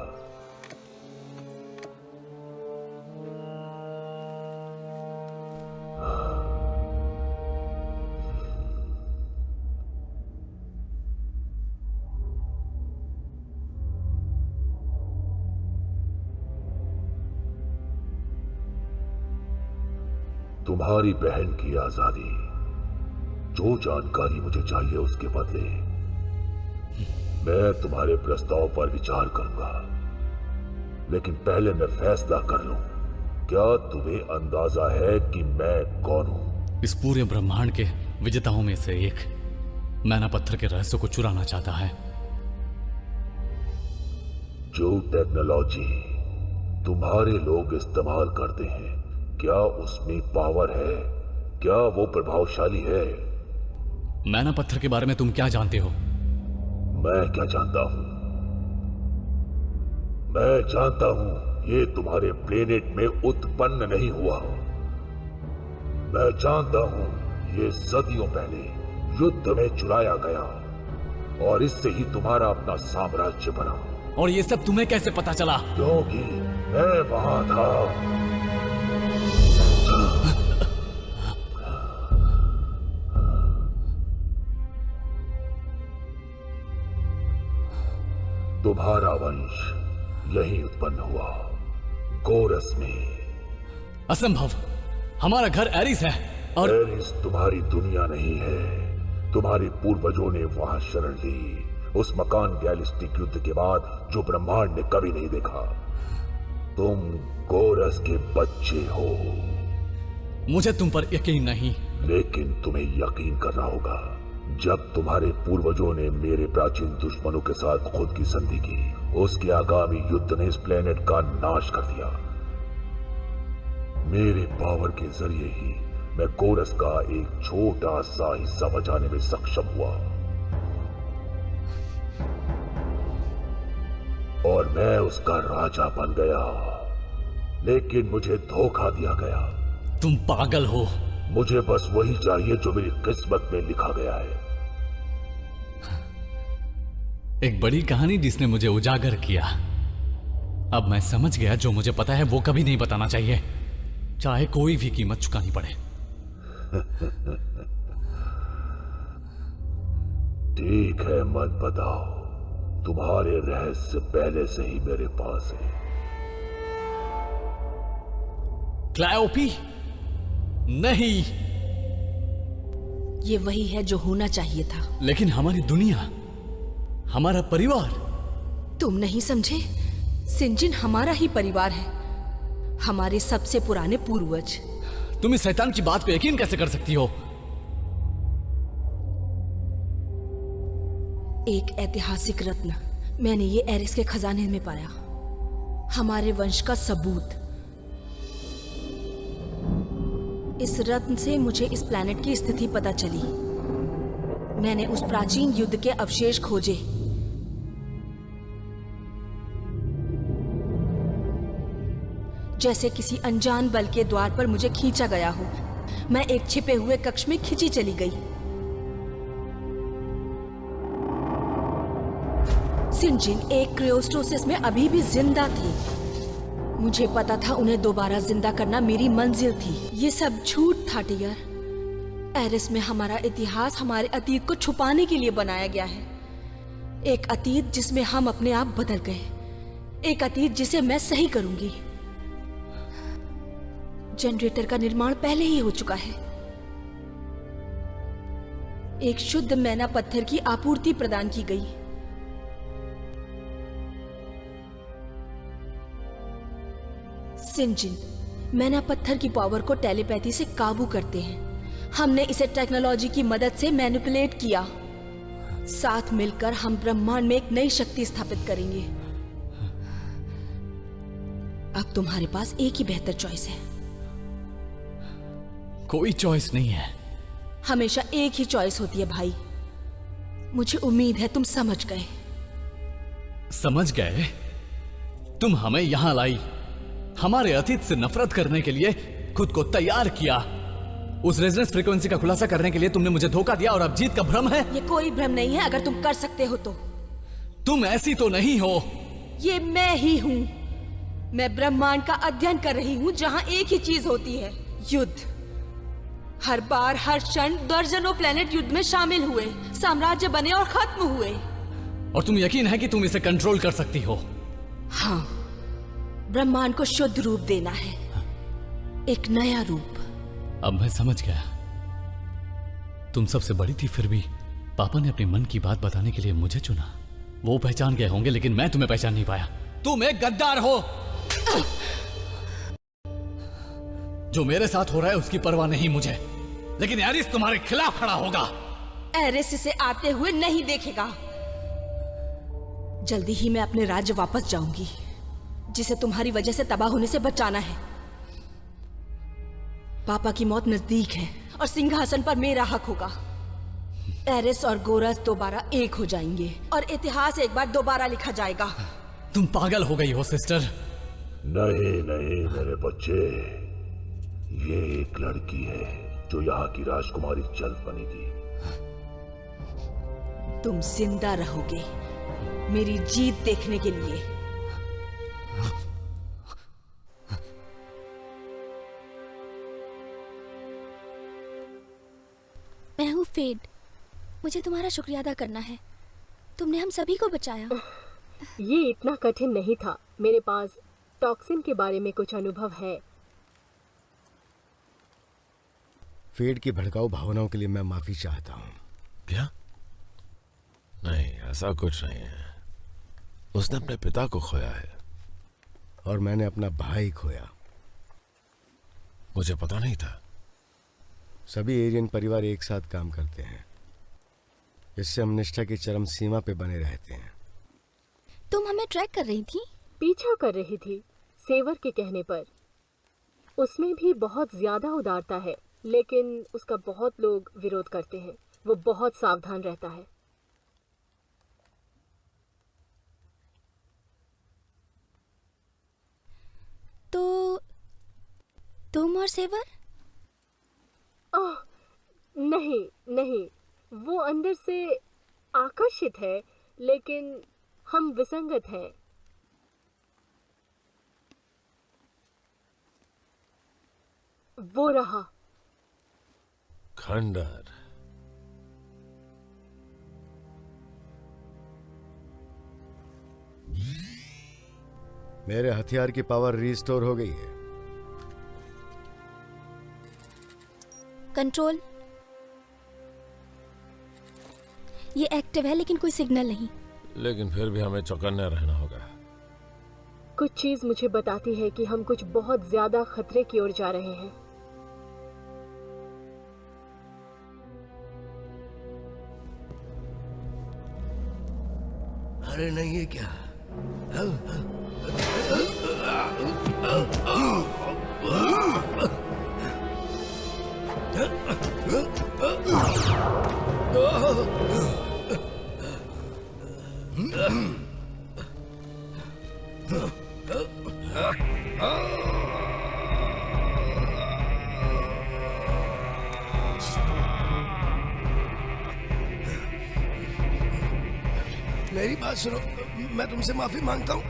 तुम्हारी बहन की आजादी, जो जानकारी मुझे चाहिए उसके बदले मैं तुम्हारे प्रस्ताव पर विचार करूंगा। लेकिन पहले मैं फैसला कर लूं, क्या तुम्हें अंदाजा है कि मैं कौन हूं? इस पूरे ब्रह्मांड के विजेताओं में से एक मैना पत्थर के रहस्य को चुराना चाहता है। जो टेक्नोलॉजी तुम्हारे लोग इस्तेमाल करते हैं, क्या उसमें पावर है? क्या वो प्रभावशाली है? मैना पत्थर के बारे में तुम क्या जानते हो? मैं क्या जानता हूं? मैं जानता हूं ये तुम्हारे प्लेनेट में उत्पन्न नहीं हुआ। मैं जानता हूं ये सदियों पहले युद्ध में चुराया गया और इससे ही तुम्हारा अपना साम्राज्य बना। और ये सब तुम्हें कैसे पता चला? क्योंकि मैं वहां था। तुम्हारा वंश यही उत्पन्न हुआ, गोरस में। असंभव, हमारा घर एरिस है और एरिस तुम्हारी दुनिया नहीं है। तुम्हारे पूर्वजों ने वहां शरण ली, उस मकान गैलिस्टिक युद्ध के बाद जो ब्रह्मांड ने कभी नहीं देखा। तुम गोरस के बच्चे हो। मुझे तुम पर यकीन नहीं। लेकिन तुम्हें यकीन करना होगा। जब तुम्हारे पूर्वजों ने मेरे प्राचीन दुश्मनों के साथ खुद की संधि की, उसके आगामी युद्ध ने इस प्लेनेट का नाश कर दिया। मेरे पावर के जरिए ही मैं गोरस का एक छोटा सा हिस्सा बचाने में सक्षम हुआ, और मैं उसका राजा बन गया। लेकिन मुझे धोखा दिया गया। तुम पागल हो। मुझे बस वही चाहिए जो मेरी किस्मत में लिखा गया है। एक बड़ी कहानी जिसने मुझे उजागर किया। अब मैं समझ गया, जो मुझे पता है वो कभी नहीं बताना चाहिए, चाहे कोई भी कीमत चुकानी पड़े। ठीक है, मत बताओ। तुम्हारे रहस्य पहले से ही मेरे पास है। क्लायोपी? नहीं। ये वही है जो होना चाहिए था। लेकिन हमारी दुनिया, हमारा परिवार। तुम नहीं समझे? सिंजिन हमारा ही परिवार है, हमारे सबसे पुराने पूर्वज। तुम इस शैतान की बात पे यकीन कैसे कर सकती हो? एक ऐतिहासिक रत्न मैंने ये एरिस के खजाने में पाया, हमारे वंश का सबूत। इस रत्न से मुझे इस प्लैनेट की स्थिति पता चली। मैंने उस प्राचीन युद्ध के अवशेष खोजे। जैसे किसी अनजान बल के द्वार पर मुझे खींचा गया हो, मैं एक छिपे हुए कक्ष में खींची चली गई। सिंजिन एक क्रायोस्टोसिस में अभी भी जिंदा थी। मुझे पता था उन्हें दोबारा जिंदा करना मेरी मंजिल थी। ये सब झूठ था टियर। एरिस में हमारा इतिहास हमारे अतीत को छुपाने के लिए बनाया गया है। एक अतीत जिसमें हम अपने आप बदल गए। एक अतीत जिसे मैं सही करूंगी। जनरेटर का निर्माण पहले ही हो चुका है। एक शुद्ध मैना पत्थर की आपूर्ति प्रदान की गई। सिंजिन मैना पत्थर की पावर को टेलीपैथी से काबू करते हैं। हमने इसे टेक्नोलॉजी की मदद से मैनिपुलेट किया। साथ मिलकर हम ब्रह्मांड में एक नई शक्ति स्थापित करेंगे। अब तुम्हारे पास एक ही बेहतर चॉइस है। कोई चॉइस नहीं है। हमेशा एक ही चॉइस होती है भाई। मुझे उम्मीद है तुम समझ गए। समझ गए? तुम हमें यहां लाई, हमारे अतीत से नफरत करने के लिए खुद को तैयार किया। उस रेजोनेंस फ्रीक्वेंसी का खुलासा करने के लिए तुमने मुझे धोखा दिया, और अब जीत का भ्रम है। ये कोई भ्रम नहीं है अगर तुम कर सकते हो तो। तुम ऐसी तो नहीं हो। ये मैं ही हूं। मैं ब्रह्मांड का अध्ययन कर रही हूं, जहां एक ही चीज होती है, युद्ध। हर बार हर क्षण दर्जनों प्लेनेट युद्ध में शामिल हुए, साम्राज्य बने और खत्म हुए। और तुम यकीन है कि तुम इसे कंट्रोल कर सकती हो? हाँ, ब्रह्मांड को शुद्ध रूप देना है, एक नया रूप। अब मैं समझ गया। तुम सबसे बड़ी थी, फिर भी पापा ने अपने मन की बात बताने के लिए मुझे चुना। वो पहचान गए होंगे, लेकिन मैं तुम्हें पहचान नहीं पाया। तुम एक गद्दार हो। जो मेरे साथ हो रहा है उसकी परवाह नहीं मुझे, लेकिन एरिस तुम्हारे खिलाफ खड़ा होगा। एरिस इसे आते हुए नहीं देखेगा। जल्दी ही मैं अपने राज्य वापस जाऊंगी, जिसे तुम्हारी वजह से तबाह होने से बचाना है। पापा की मौत नजदीक है और सिंहासन पर मेरा हक होगा। एरिस और गोरस दोबारा एक हो जाएंगे और इतिहास एक बार दोबारा लिखा जाएगा। तुम पागल हो गई हो सिस्टर। नहीं नहीं मेरे बच्चे, ये एक लड़की है जो यहाँ की राजकुमारी जल्द बनेगी। तुम जिंदा रहोगे, मेरी जीत देखने के लिए। मैं हूँ फेड। मुझे तुम्हारा शुक्रिया अदा करना है। तुमने हम सभी को बचाया। ये इतना कठिन नहीं था। मेरे पास टॉक्सिन के बारे में कुछ अनुभव है। फेड की भड़काऊ भावनाओं के लिए मैं माफी चाहता हूँ। क्या? नहीं, ऐसा कुछ नहीं है। उसने अपने पिता को खोया है और मैंने अपना भाई खोया। मुझे पता नहीं था। सभी एरियन परिवार एक साथ काम करते हैं। इससे हम निष्ठा की चरम सीमा पे बने रहते हैं। तुम हमें ट्रैक कर रही थी? पीछा कर रही थी, सेवर के कहने पर। उसमें भी बहुत ज्यादा उदारता है, लेकिन उसका बहुत लोग विरोध करते हैं। वो बहुत सावधान रहता है। तो तुम और सेवर? ओह नहीं नहीं, वो अंदर से आकर्षित है, लेकिन हम विसंगत हैं। वो रहा। खंडर। मेरे हथियार की पावर रिस्टोर हो गई है। कंट्रोल, ये एक्टिव है लेकिन कोई सिग्नल नहीं। लेकिन फिर भी हमें चौकन्ने रहना होगा। कुछ चीज मुझे बताती है कि हम कुछ बहुत ज्यादा खतरे की ओर जा रहे हैं। अरे नहीं है क्या? मेरी बात सुनो, मैं तुमसे माफी मांगता हूँ।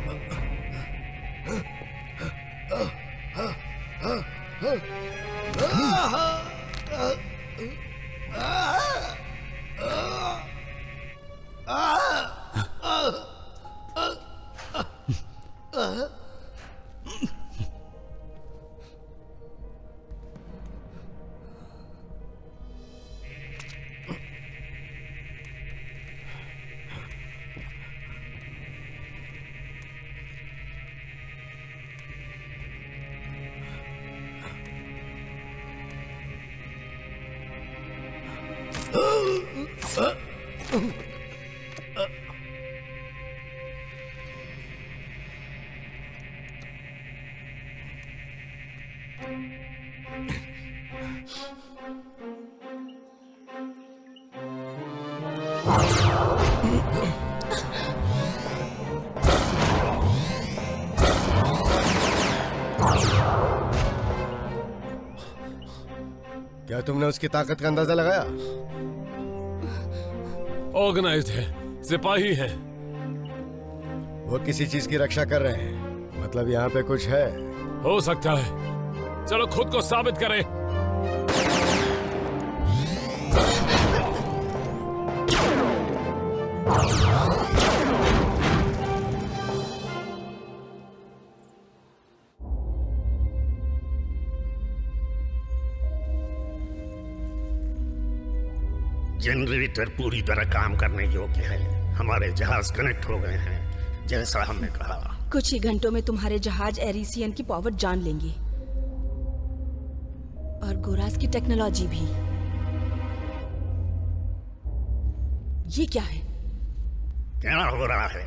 क्या तुमने उसकी ताकत का अंदाजा लगाया? ऑर्गेनाइज्ड है, सिपाही है। वो किसी चीज की रक्षा कर रहे हैं, मतलब यहाँ पे कुछ है। हो सकता है। चलो खुद को साबित करें। जनरेटर पूरी तरह काम करने योग्य है। हमारे जहाज कनेक्ट हो गए हैं, जैसा हमने कहा। कुछ ही घंटों में तुम्हारे जहाज एरिसियन की पावर जान लेंगे, और गोरास की टेक्नोलॉजी भी। ये क्या है? क्या हो रहा है?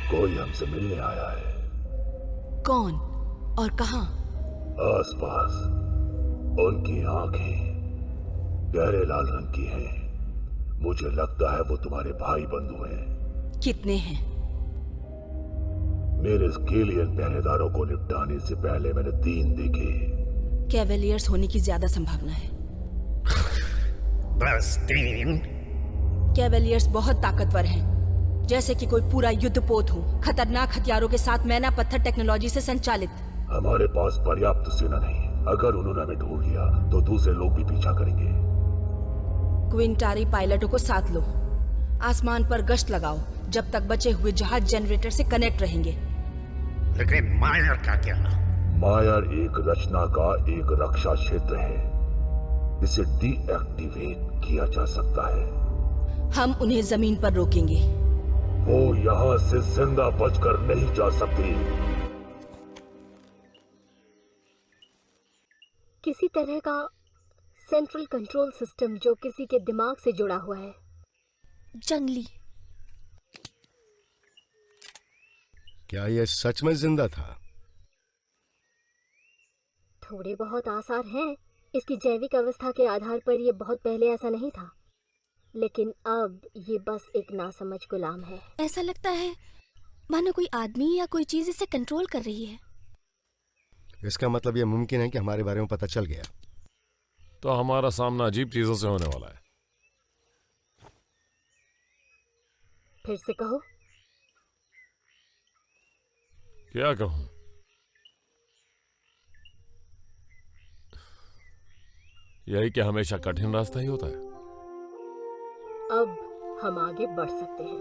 कोई हमसे मिलने आया है। कौन और कहां? आसपास। उनकी आंखें गहरे लाल रंग की हैं। मुझे लगता है वो तुम्हारे भाई बंधु हैं। कितने हैं? मेरे स्केलियन पहरेदारों को निपटाने से पहले मैंने 3 देखे। कैवेलियर्स होने की ज्यादा संभावना है। बस 3? कैवेलियर्स बहुत ताकतवर हैं, जैसे कि कोई पूरा युद्धपोत हो, खतरनाक हथियारों के साथ मैना पत्थर टेक्नोलॉजी से संचालित। हमारे पास पर्याप्त सेना नहीं। अगर उन्होंने हमें ढूंढ लिया तो दूसरे लोग भी पीछा करेंगे। क्विंटारी पायलटों को साथ लो, आसमान पर गश्त लगाओ जब तक बचे हुए जहाज जनरेटर से कनेक्ट रहेंगे। लेकिन मायर का क्या? मायर एक रचना का एक रक्षा क्षेत्र है। इसे डीएक्टिवेट किया जा सकता है। हम उन्हें जमीन पर रोकेंगे। वो यहाँ से जिंदा बचकर नहीं जा सकती। किसी तरह का सेंट्रल कंट्रोल सिस्टम जो किसी के दिमाग से जुड़ा हुआ है। जंगली। क्या यह सच में जिंदा था? थोड़े बहुत आसार हैं। इसकी जैविक अवस्था के आधार पर यह बहुत पहले ऐसा नहीं था, लेकिन अब ये बस एक नासमझ गुलाम है। ऐसा लगता है मानो कोई आदमी या कोई चीज इसे कंट्रोल कर रही है। इसका मतलब यह मुमकिन है कि हमारे बारे में पता चल गया। तो हमारा सामना अजीब चीजों से होने वाला है। फिर से कहो। क्या कहूं? यही कि हमेशा कठिन रास्ता ही होता है। अब हम आगे बढ़ सकते हैं।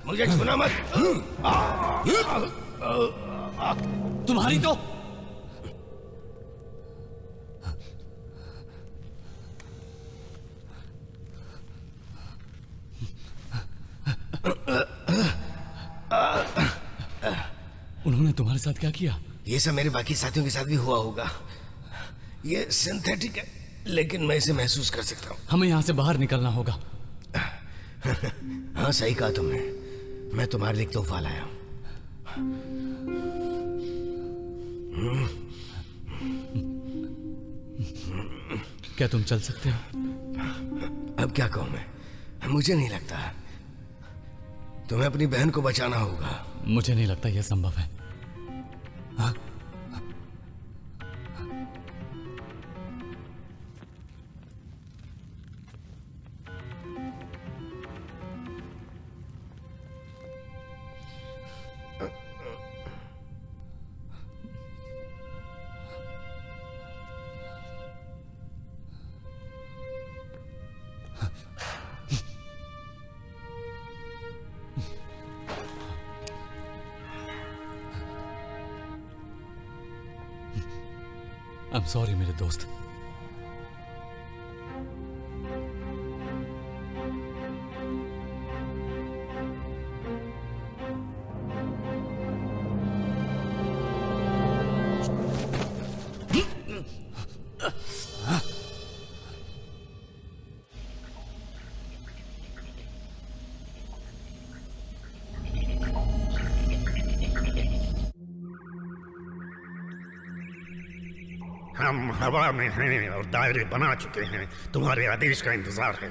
मुझे छूना मत। तुम्हारी तो उन्होंने तुम्हारे साथ क्या किया? ये सब मेरे बाकी साथियों के साथ भी हुआ होगा। ये सिंथेटिक है, लेकिन मैं इसे महसूस कर सकता हूँ। हमें यहाँ से बाहर निकलना होगा। हाँ, सही कहा तुमने। मैं तुम्हारे लिए एक तोहफा लाया हूँ। क्या तुम चल सकते हो? अब क्या कहूँ मैं? मुझे नहीं लगता। तुम्हें अपनी बहन को बचाना होगा। मुझे नहीं लगता यह संभव है। हाँ? I'm sorry मेरे दोस्त। हम हवा में हैं और दायरे बना चुके हैं। तुम्हारे आदेश का इंतजार है।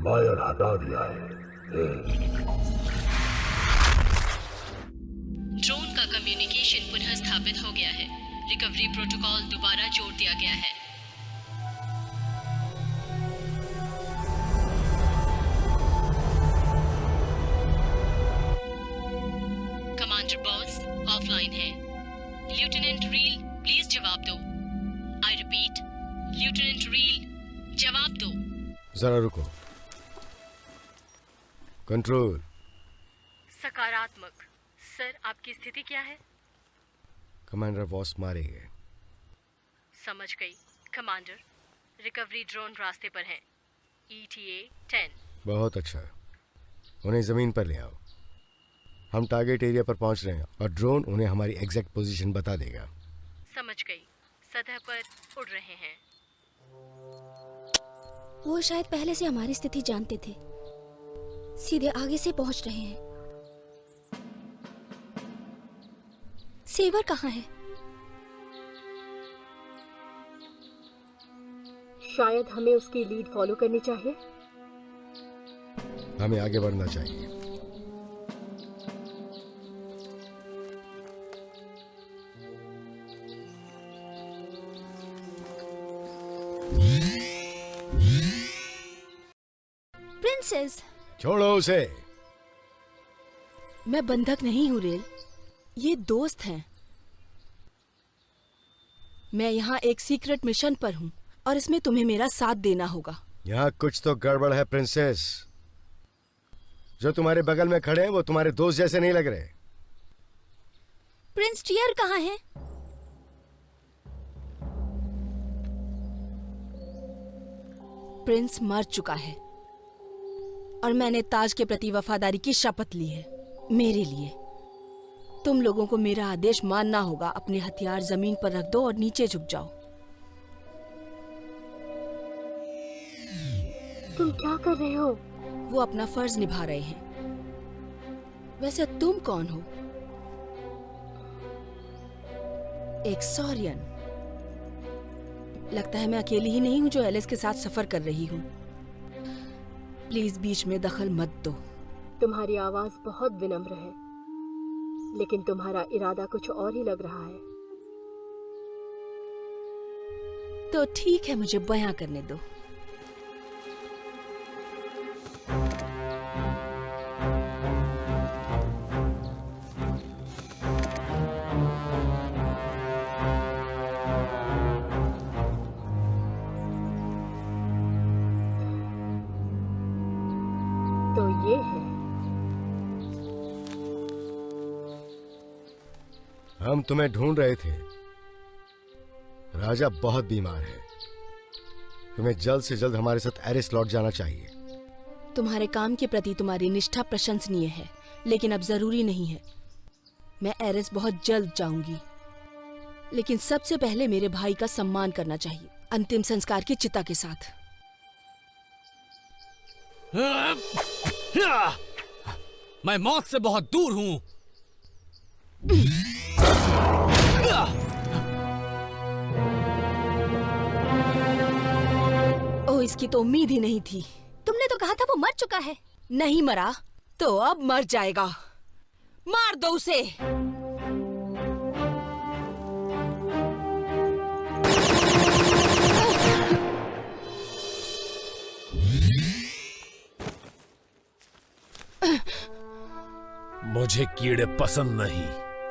मायर हटा दिया है। ड्रोन का कम्युनिकेशन पुनः स्थापित हो गया है। रिकवरी प्रोटोकॉल दोबारा जोड़ दिया गया है। कमांडर बॉस ऑफलाइन है। लेफ्टिनेंट रील प्लीज जवाब दो। आई रिपीट, लेफ्टिनेंट रील जवाब दो। जरा रुको। कंट्रोल। सकारात्मक। सर, आपकी स्थिति क्या है? कमांडर वॉस मारे गए। समझ गई कमांडर। रिकवरी ड्रोन रास्ते पर है। ETA 10। बहुत अच्छा। उन्हें जमीन पर ले आओ। हम टारगेट एरिया पर पहुंच रहे हैं और ड्रोन उन्हें हमारी एग्जैक्ट पोजीशन बता देगा। समझ गई। सतह पर उड़ रहे हैं। वो शायद पहले से हमारी स्थिति जानते थे। सीधे आगे से पहुंच रहे हैं। सेवर कहाँ है? शायद हमें उसकी लीड फॉलो करनी चाहिए। हमें आगे बढ़ना चाहिए। प्रिंसेस, छोड़ो उसे। मैं बंधक नहीं हूँ रेल, ये दोस्त हैं। मैं यहाँ एक सीक्रेट मिशन पर हूँ और इसमें तुम्हें मेरा साथ देना होगा। यहाँ कुछ तो गड़बड़ है प्रिंसेस। जो तुम्हारे बगल में खड़े हैं वो तुम्हारे दोस्त जैसे नहीं लग रहे। प्रिंस टियर कहाँ है? प्रिंस मर चुका है और मैंने ताज के प्रति वफादारी की शपथ ली है। मेरे लिए तुम लोगों को मेरा आदेश मानना होगा। अपने हथियार जमीन पर रख दो और नीचे झुक जाओ। तुम क्या कर रहे हो? वो अपना फर्ज निभा रहे हैं। वैसे तुम कौन हो? एक सॉरियन। लगता है मैं अकेली ही नहीं हूँ जो एलिस के साथ सफर कर रही हूँ। प्लीज बीच में दखल मत दो। तुम्हारी आवाज बहुत विनम्र है, लेकिन तुम्हारा इरादा कुछ और ही लग रहा है। तो ठीक है, मुझे बयां करने दो। तो ये है। हम तुम्हें ढूंढ रहे थे। राजा बहुत बीमार है। तुम्हें जल्द से जल्द हमारे साथ एरिस लौट जाना चाहिए। तुम्हारे काम के प्रति तुम्हारी निष्ठा प्रशंसनीय है, लेकिन अब जरूरी नहीं है। मैं एरिस बहुत जल्द जाऊंगी, लेकिन सबसे पहले मेरे भाई का सम्मान करना चाहिए, अंतिम संस्कार की चिता के साथ। मैं मौत से बहुत दूर हूं। ओ, इसकी तो उम्मीद ही नहीं थी। तुमने तो कहा था वो मर चुका है। नहीं मरा तो अब मर जाएगा। मार दो उसे। मुझे कीड़े पसंद नहीं।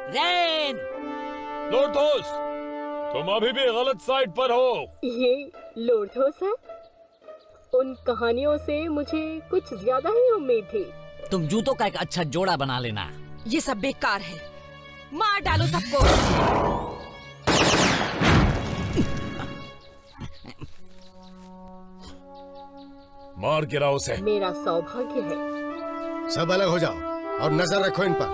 रेन! लोर्थोस, तुम अभी भी गलत साइड पर हो। ये लोर्थोस है? उन कहानियों से मुझे कुछ ज्यादा ही उम्मीद थी। तुम जूतों का एक अच्छा जोड़ा बना लेना। ये सब बेकार है। मार डालो सबको। मार गिराओ उसे। मेरा सौभाग्य है। सब अलग हो जाओ और नजर रखो इन पर।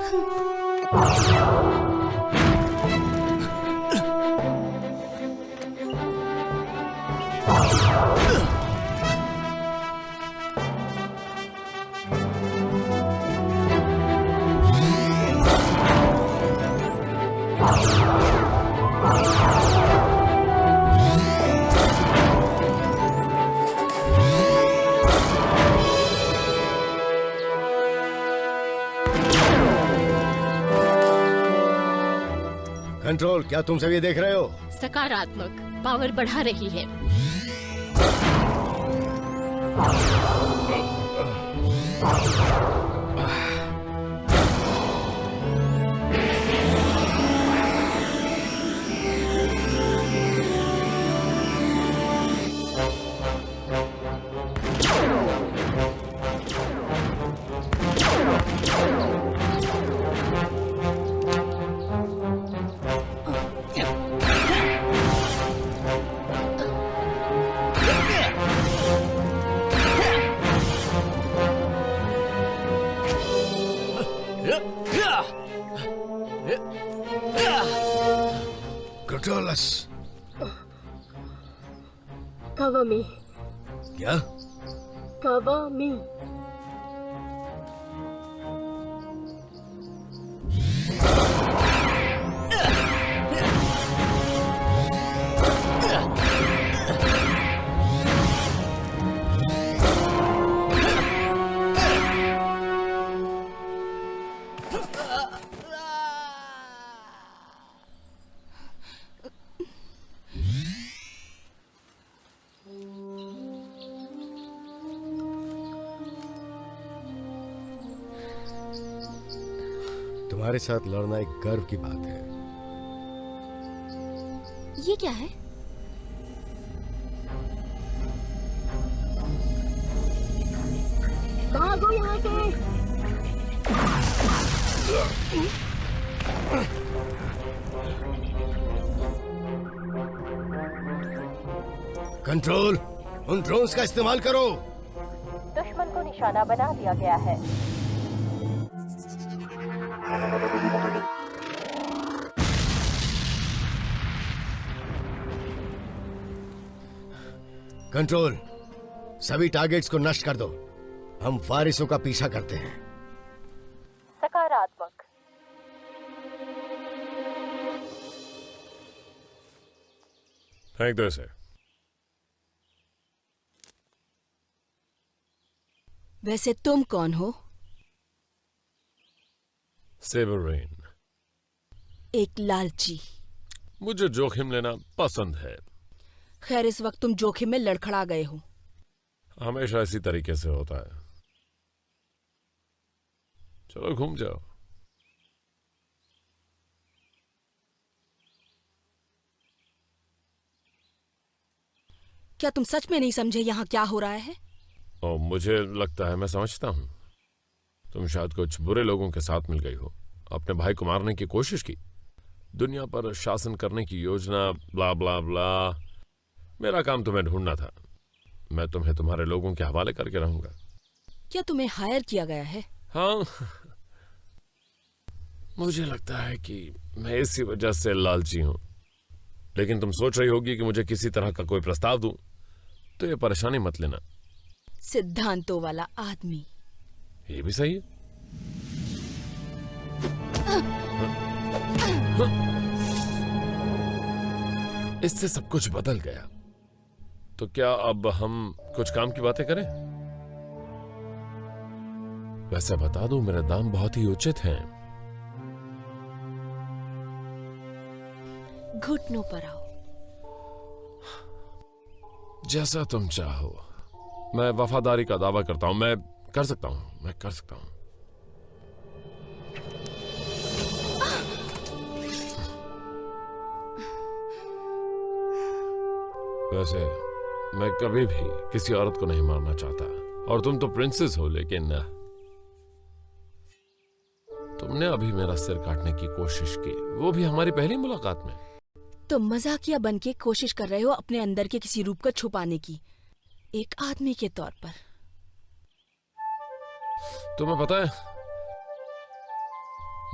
कंट्रोल, क्या तुम सब ये देख रहे हो? सकारात्मक पावर बढ़ा रही है। कंट्रोलस। Cover me. क्या? Cover me. तुम्हारे साथ लड़ना एक गर्व की बात है। ये क्या है? भागो यहाँ से। कंट्रोल, उन ड्रोन्स का इस्तेमाल करो। दुश्मन को निशाना बना दिया गया है। कंट्रोल, सभी टारगेट्स को नष्ट कर दो। हम वारिसों का पीछा करते हैं। सकारात्मक। फेंक दो इसे। वैसे तुम कौन हो? Saver Rain. एक लालची। मुझे जोखिम लेना पसंद है। खैर, इस वक्त तुम जोखिम में लड़खड़ा गए हो। हमेशा इसी तरीके से होता है। चलो घूम जाओ। क्या तुम सच में नहीं समझे यहाँ क्या हो रहा है? और मुझे लगता है मैं समझता हूं। तुम शायद कुछ बुरे लोगों के साथ मिल गई हो, अपने भाई को मारने की कोशिश की, दुनिया पर शासन करने की योजना, ब्ला ब्ला ब्ला। मेरा काम तुम्हें ढूंढना था। मैं तुम्हें तुम्हारे लोगों के हवाले करके रहूंगा। क्या तुम्हें हायर किया गया है? हाँ, मुझे लगता है कि मैं इसी वजह से लालची हूं। लेकिन तुम सोच रही होगी कि मुझे किसी तरह का कोई प्रस्ताव दूं, तो ये परेशानी मत लेना। सिद्धांतों वाला आदमी। ये भी सही है। इससे सब कुछ बदल गया। तो क्या अब हम कुछ काम की बातें करें? वैसे बता दूं, मेरे दाम बहुत ही उचित हैं। घुटनों पर आओ। जैसा तुम चाहो। मैं वफादारी का दावा करता हूं। मैं कर सकता हूं। वैसे मैं कभी भी किसी औरत को नहीं मारना चाहता। और तुम तो प्रिंसेस हो, लेकिन तुमने अभी मेरा सिर काटने की कोशिश की, वो भी हमारी पहली मुलाकात में। तुम मजाकिया बन के कोशिश कर रहे हो अपने अंदर के किसी रूप को छुपाने की, एक आदमी के तौर पर। तुम्हें पता है,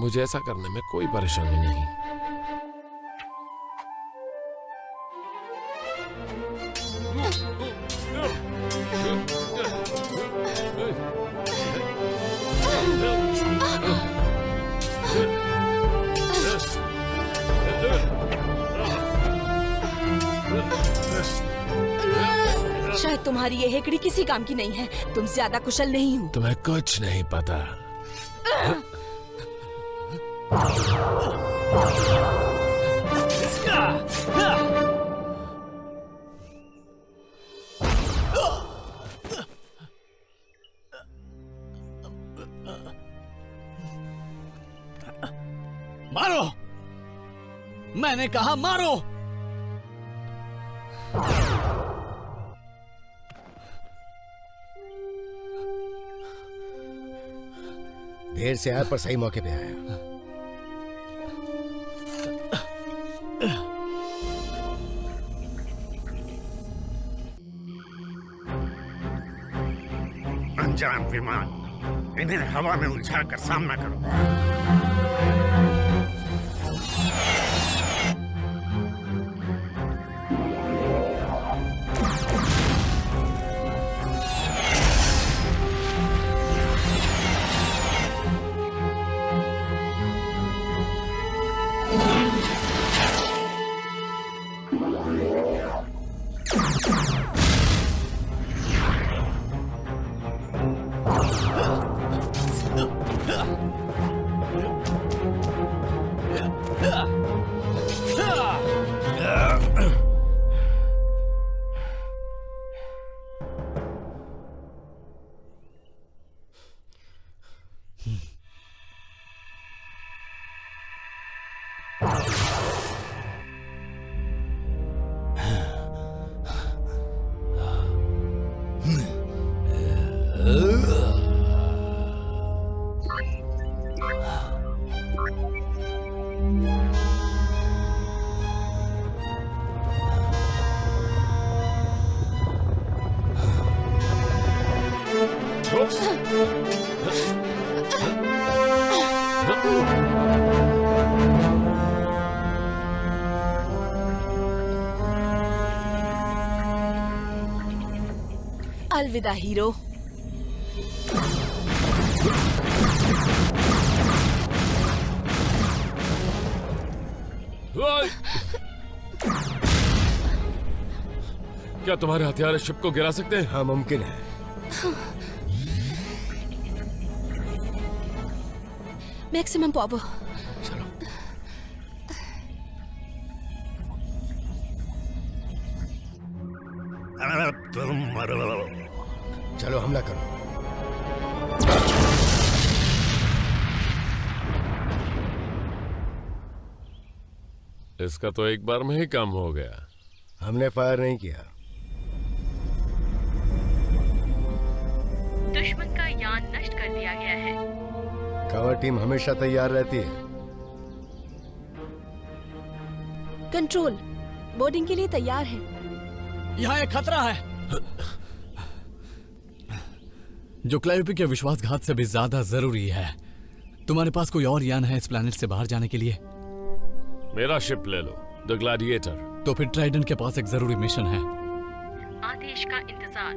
मुझे ऐसा करने में कोई परेशानी नहीं। शायद तुम्हारी ये हेकड़ी किसी काम की नहीं है। तुम ज्यादा कुशल नहीं हो। तुम्हें कुछ नहीं पता। मारो! मैंने कहा मारो! देर से आया पर सही मौके पे आया। अनजान विमान, इन्हें हवा में उलझाकर सामना करो। अलविदा हीरो। क्या तुम्हारे हथियार इस शिप को गिरा सकते हैं? हाँ, मुमकिन है। Maximum power. अब तुम मरो। चलो हमला करो। इसका तो एक बार में ही काम हो गया। हमने फायर नहीं किया। दुश्मन का यान नष्ट कर दिया गया है। कवर टीम हमेशा तैयार रहती है। कंट्रोल, बोर्डिंग के लिए तैयार है। यहाँ एक खतरा है जो क्लायोपी के विश्वासघात से भी ज्यादा जरूरी है। तुम्हारे पास कोई और यान है इस प्लेनेट से बाहर जाने के लिए? मेरा शिप ले लो, द ग्लैडिएटर। तो फिर ट्राइडेंट के पास एक जरूरी मिशन है। आदेश का इंतजार।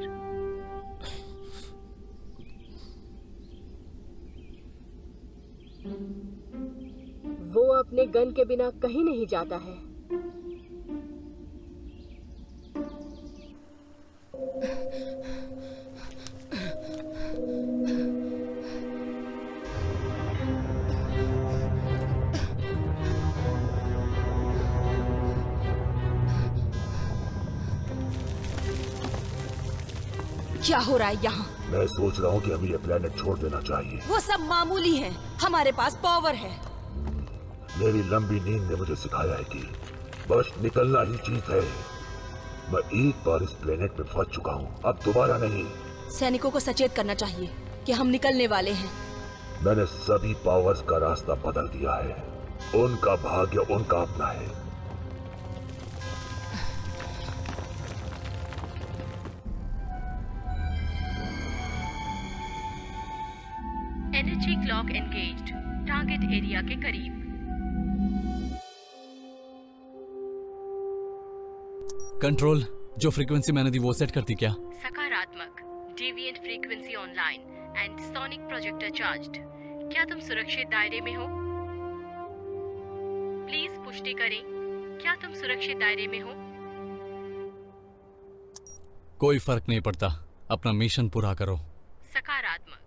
वो अपने गन के बिना कहीं नहीं जाता है। क्या हो रहा है यहाँ? मैं सोच रहा हूँ कि हमें ये प्लेनेट छोड़ देना चाहिए। वो सब मामूली है, हमारे पास पावर है। मेरी लंबी नींद ने मुझे सिखाया है कि बस निकलना ही चीज है। मैं एक बार इस प्लेनेट पे फंस चुका हूँ, अब दोबारा नहीं। सैनिकों को सचेत करना चाहिए कि हम निकलने वाले हैं। मैंने सभी पावर्स का रास्ता बदल दिया है। उनका भाग्य उनका अपना है। Energy clock engaged, target area के करीब। कंट्रोल, जो फ्रीक्वेंसी मैंने दी वो सेट करती क्या? सकारात्मक, deviant frequency online and sonic projector charged. क्या तुम सुरक्षित दायरे में हो? प्लीज पुष्टि करें, क्या तुम सुरक्षित दायरे में हो? कोई फर्क नहीं पड़ता, अपना मिशन पूरा करो। सकारात्मक।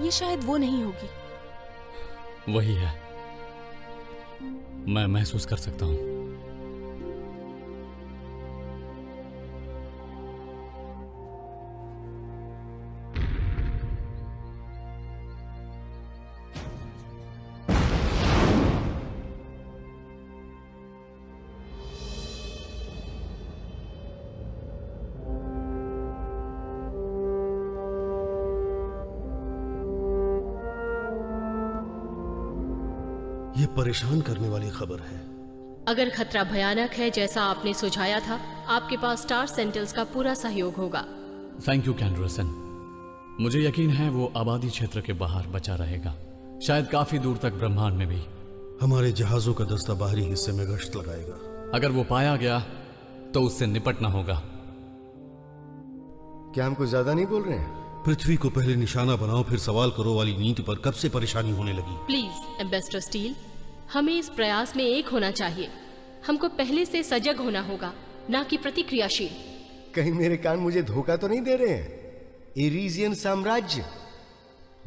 ये शायद वो नहीं होगी। वही है, मैं महसूस कर सकता हूं। ये परेशान करने वाली खबर है। अगर खतरा भयानक है जैसा आपने सुझाया था, आपके पास स्टार सेंटिल्स का पूरा सहयोग होगा। थैंक यू कैंड्रसन। मुझे यकीन है वो आबादी क्षेत्र के बाहर बचा रहेगा, शायद काफी दूर तक ब्रह्मांड में भी। हमारे जहाजों का दस्ता बाहरी हिस्से में गश्त लगाएगा। अगर वो पाया गया तो उससे निपटना होगा। क्या हम कुछ ज्यादा नहीं बोल रहे हैं? पृथ्वी को पहले निशाना बनाओ फिर सवाल करो वाली नीति पर कब से परेशानी होने लगी? प्लीज एम्बेसडर स्टील, हमें इस प्रयास में एक होना चाहिए। हमको पहले से सजग होना होगा, ना कि प्रतिक्रियाशील। कहीं मेरे कान मुझे धोखा तो नहीं दे रहे हैं? एरिजियन साम्राज्य,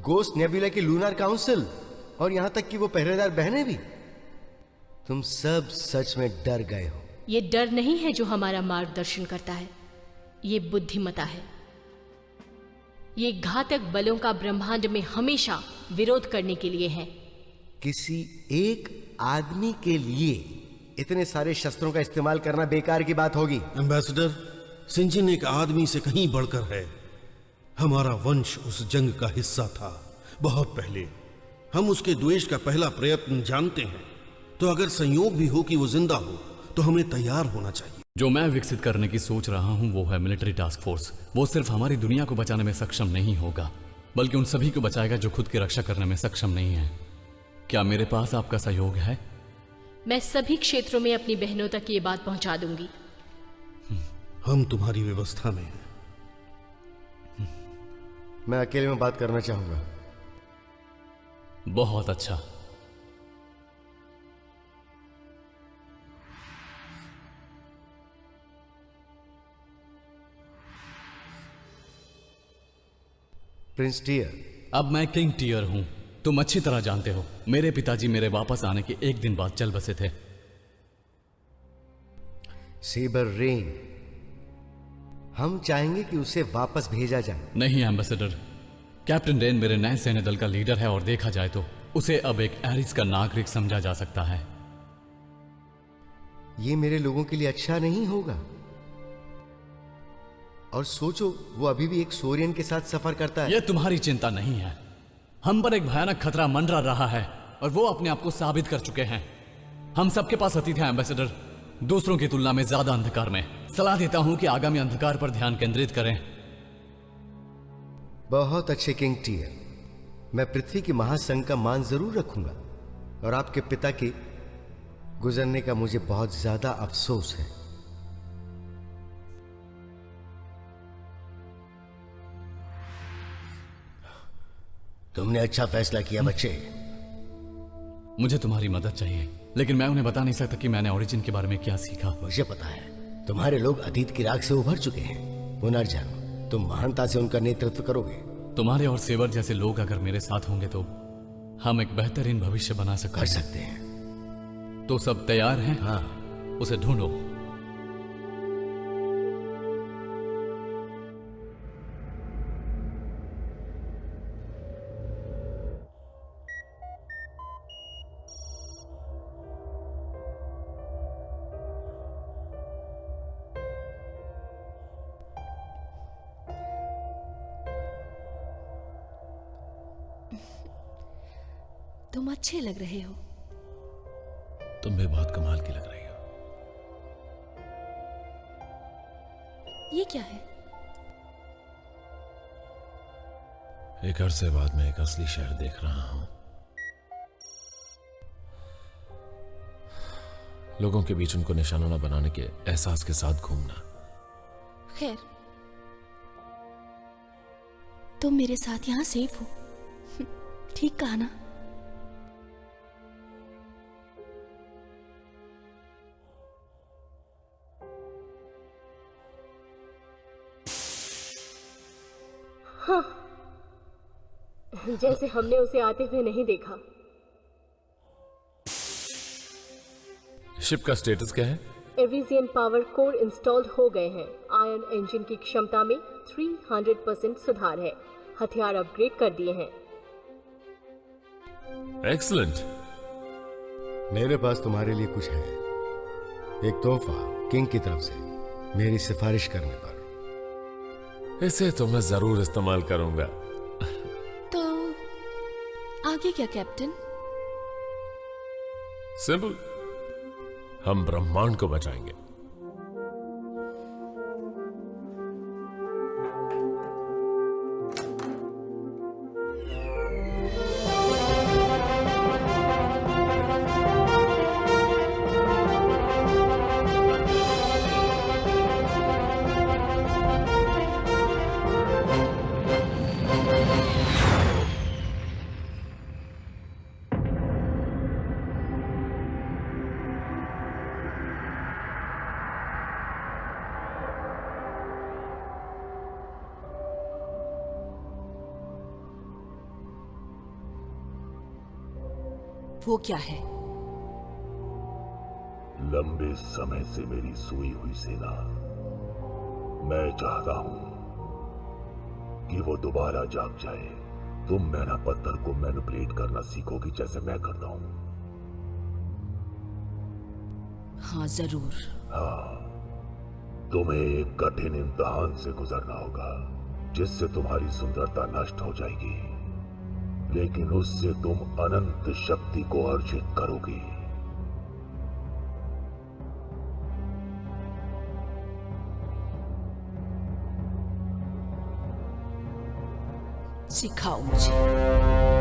गोस्ट नेबुला की लूनार काउंसिल और यहां तक कि वो पहरेदार बहनें भी, तुम सब सच में डर गए हो। ये डर नहीं है जो हमारा मार्गदर्शन करता है, ये बुद्धिमता है। ये घातक बलों का ब्रह्मांड में हमेशा विरोध करने के लिए है। किसी एक आदमी के लिए इतने सारे शस्त्रों का इस्तेमाल करना बेकार की बात होगी। एम्बेसडर, सिंजिन एक आदमी से कहीं बढ़कर है। हमारा वंश उस जंग का हिस्सा था बहुत पहले। हम उसके द्वेष का पहला प्रयत्न जानते हैं, तो अगर संयोग भी हो कि वो जिंदा हो तो हमें तैयार होना चाहिए। जो मैं विकसित करने की सोच रहा हूं वो है मिलिट्री टास्क फोर्स। वो सिर्फ हमारी दुनिया को बचाने में सक्षम नहीं होगा, बल्कि उन सभी को बचाएगा जो खुद की रक्षा करने में सक्षम नहीं है। क्या मेरे पास आपका सहयोग है? मैं सभी क्षेत्रों में अपनी बहनों तक ये बात पहुंचा दूंगी। हम तुम्हारी व्यवस्था में हैं। मैं अकेले में बात करना चाहूंगा। बहुत अच्छा। Prince Tier. अब मैं किंग टियर हूं। तुम अच्छी तरह जानते हो, मेरे पिताजी मेरे वापस आने के एक दिन बाद चल बसे थे। सेबर रेन, हम चाहेंगे कि उसे वापस भेजा जाए। नहीं एम्बेसडर, कैप्टन रेन मेरे नए सैन्य दल का लीडर है और देखा जाए तो उसे अब एक एरिस का नागरिक समझा जा सकता है। ये मेरे लोगों के लिए अच्छा नहीं होगा। और सोचो, वो अभी भी एक सोरियन के साथ सफर करता है। यह तुम्हारी चिंता नहीं है। हम पर एक भयानक खतरा मंडरा रहा है और वो अपने आप को साबित कर चुके हैं। हम सबके पास अतीत है एम्बेसडर, दूसरों की तुलना में ज्यादा अंधकार में। सलाह देता हूं कि आगामी अंधकार पर ध्यान केंद्रित करें। बहुत अच्छे किंग टियर, मैं पृथ्वी के महासंघ का मान जरूर रखूंगा और आपके पिता के गुजरने का मुझे बहुत ज्यादा अफसोस है। तुमने अच्छा फैसला किया बच्चे। मुझे तुम्हारी मदद चाहिए, लेकिन मैं उन्हें बता नहीं सकता कि मैंने ओरिजिन के बारे में क्या सीखा। मुझे पता है, तुम्हारे लोग अतीत की राख से उभर चुके हैं। पुनर्जन्म, तुम महानता से उनका नेतृत्व करोगे। तुम्हारे और सेवर जैसे लोग अगर मेरे साथ होंगे तो हम एक बेहतरीन भविष्य बना कर सकते हैं। तो सब तैयार हैं? हाँ। उसे ढूंढो। तुम अच्छे लग रहे हो। तुम भी बहुत कमाल की लग रही हो। ये क्या है? एक अरसे बाद मैं एक असली शहर देख रहा हूं। लोगों के बीच उनको निशाना न बनाने के एहसास के साथ घूमना। खैर, तुम मेरे साथ यहां सेफ हो। ठीक कहा ना? हाँ, जैसे हमने उसे आते हुए नहीं देखा। शिप का स्टेटस क्या है? एविजियन पावर कोर इंस्टॉल्ड हो गए हैं। आयरन इंजन की क्षमता में 300% सुधार है। हथियार अपग्रेड कर दिए हैं। एक्सीलेंट। मेरे पास तुम्हारे लिए कुछ है, एक तोहफा किंग की तरफ से मेरी सिफारिश करने पर। इसे तो मैं जरूर इस्तेमाल करूंगा। तो आगे क्या कैप्टन? सिंपल, हम ब्रह्मांड को बचाएंगे। वो क्या है? लंबे समय से मेरी सोई हुई सेना। मैं चाहता हूं कि वो दोबारा जाग जाए। तुम मैना पत्थर को मैनिपुलेट करना सीखोगी जैसे मैं करता हूं। हाँ जरूर। हाँ, तुम्हें एक कठिन इम्तिहान से गुजरना होगा जिससे तुम्हारी सुंदरता नष्ट हो जाएगी, लेकिन उससे तुम अनंत शक्ति को अर्जित करोगी। सिखाओ मुझे।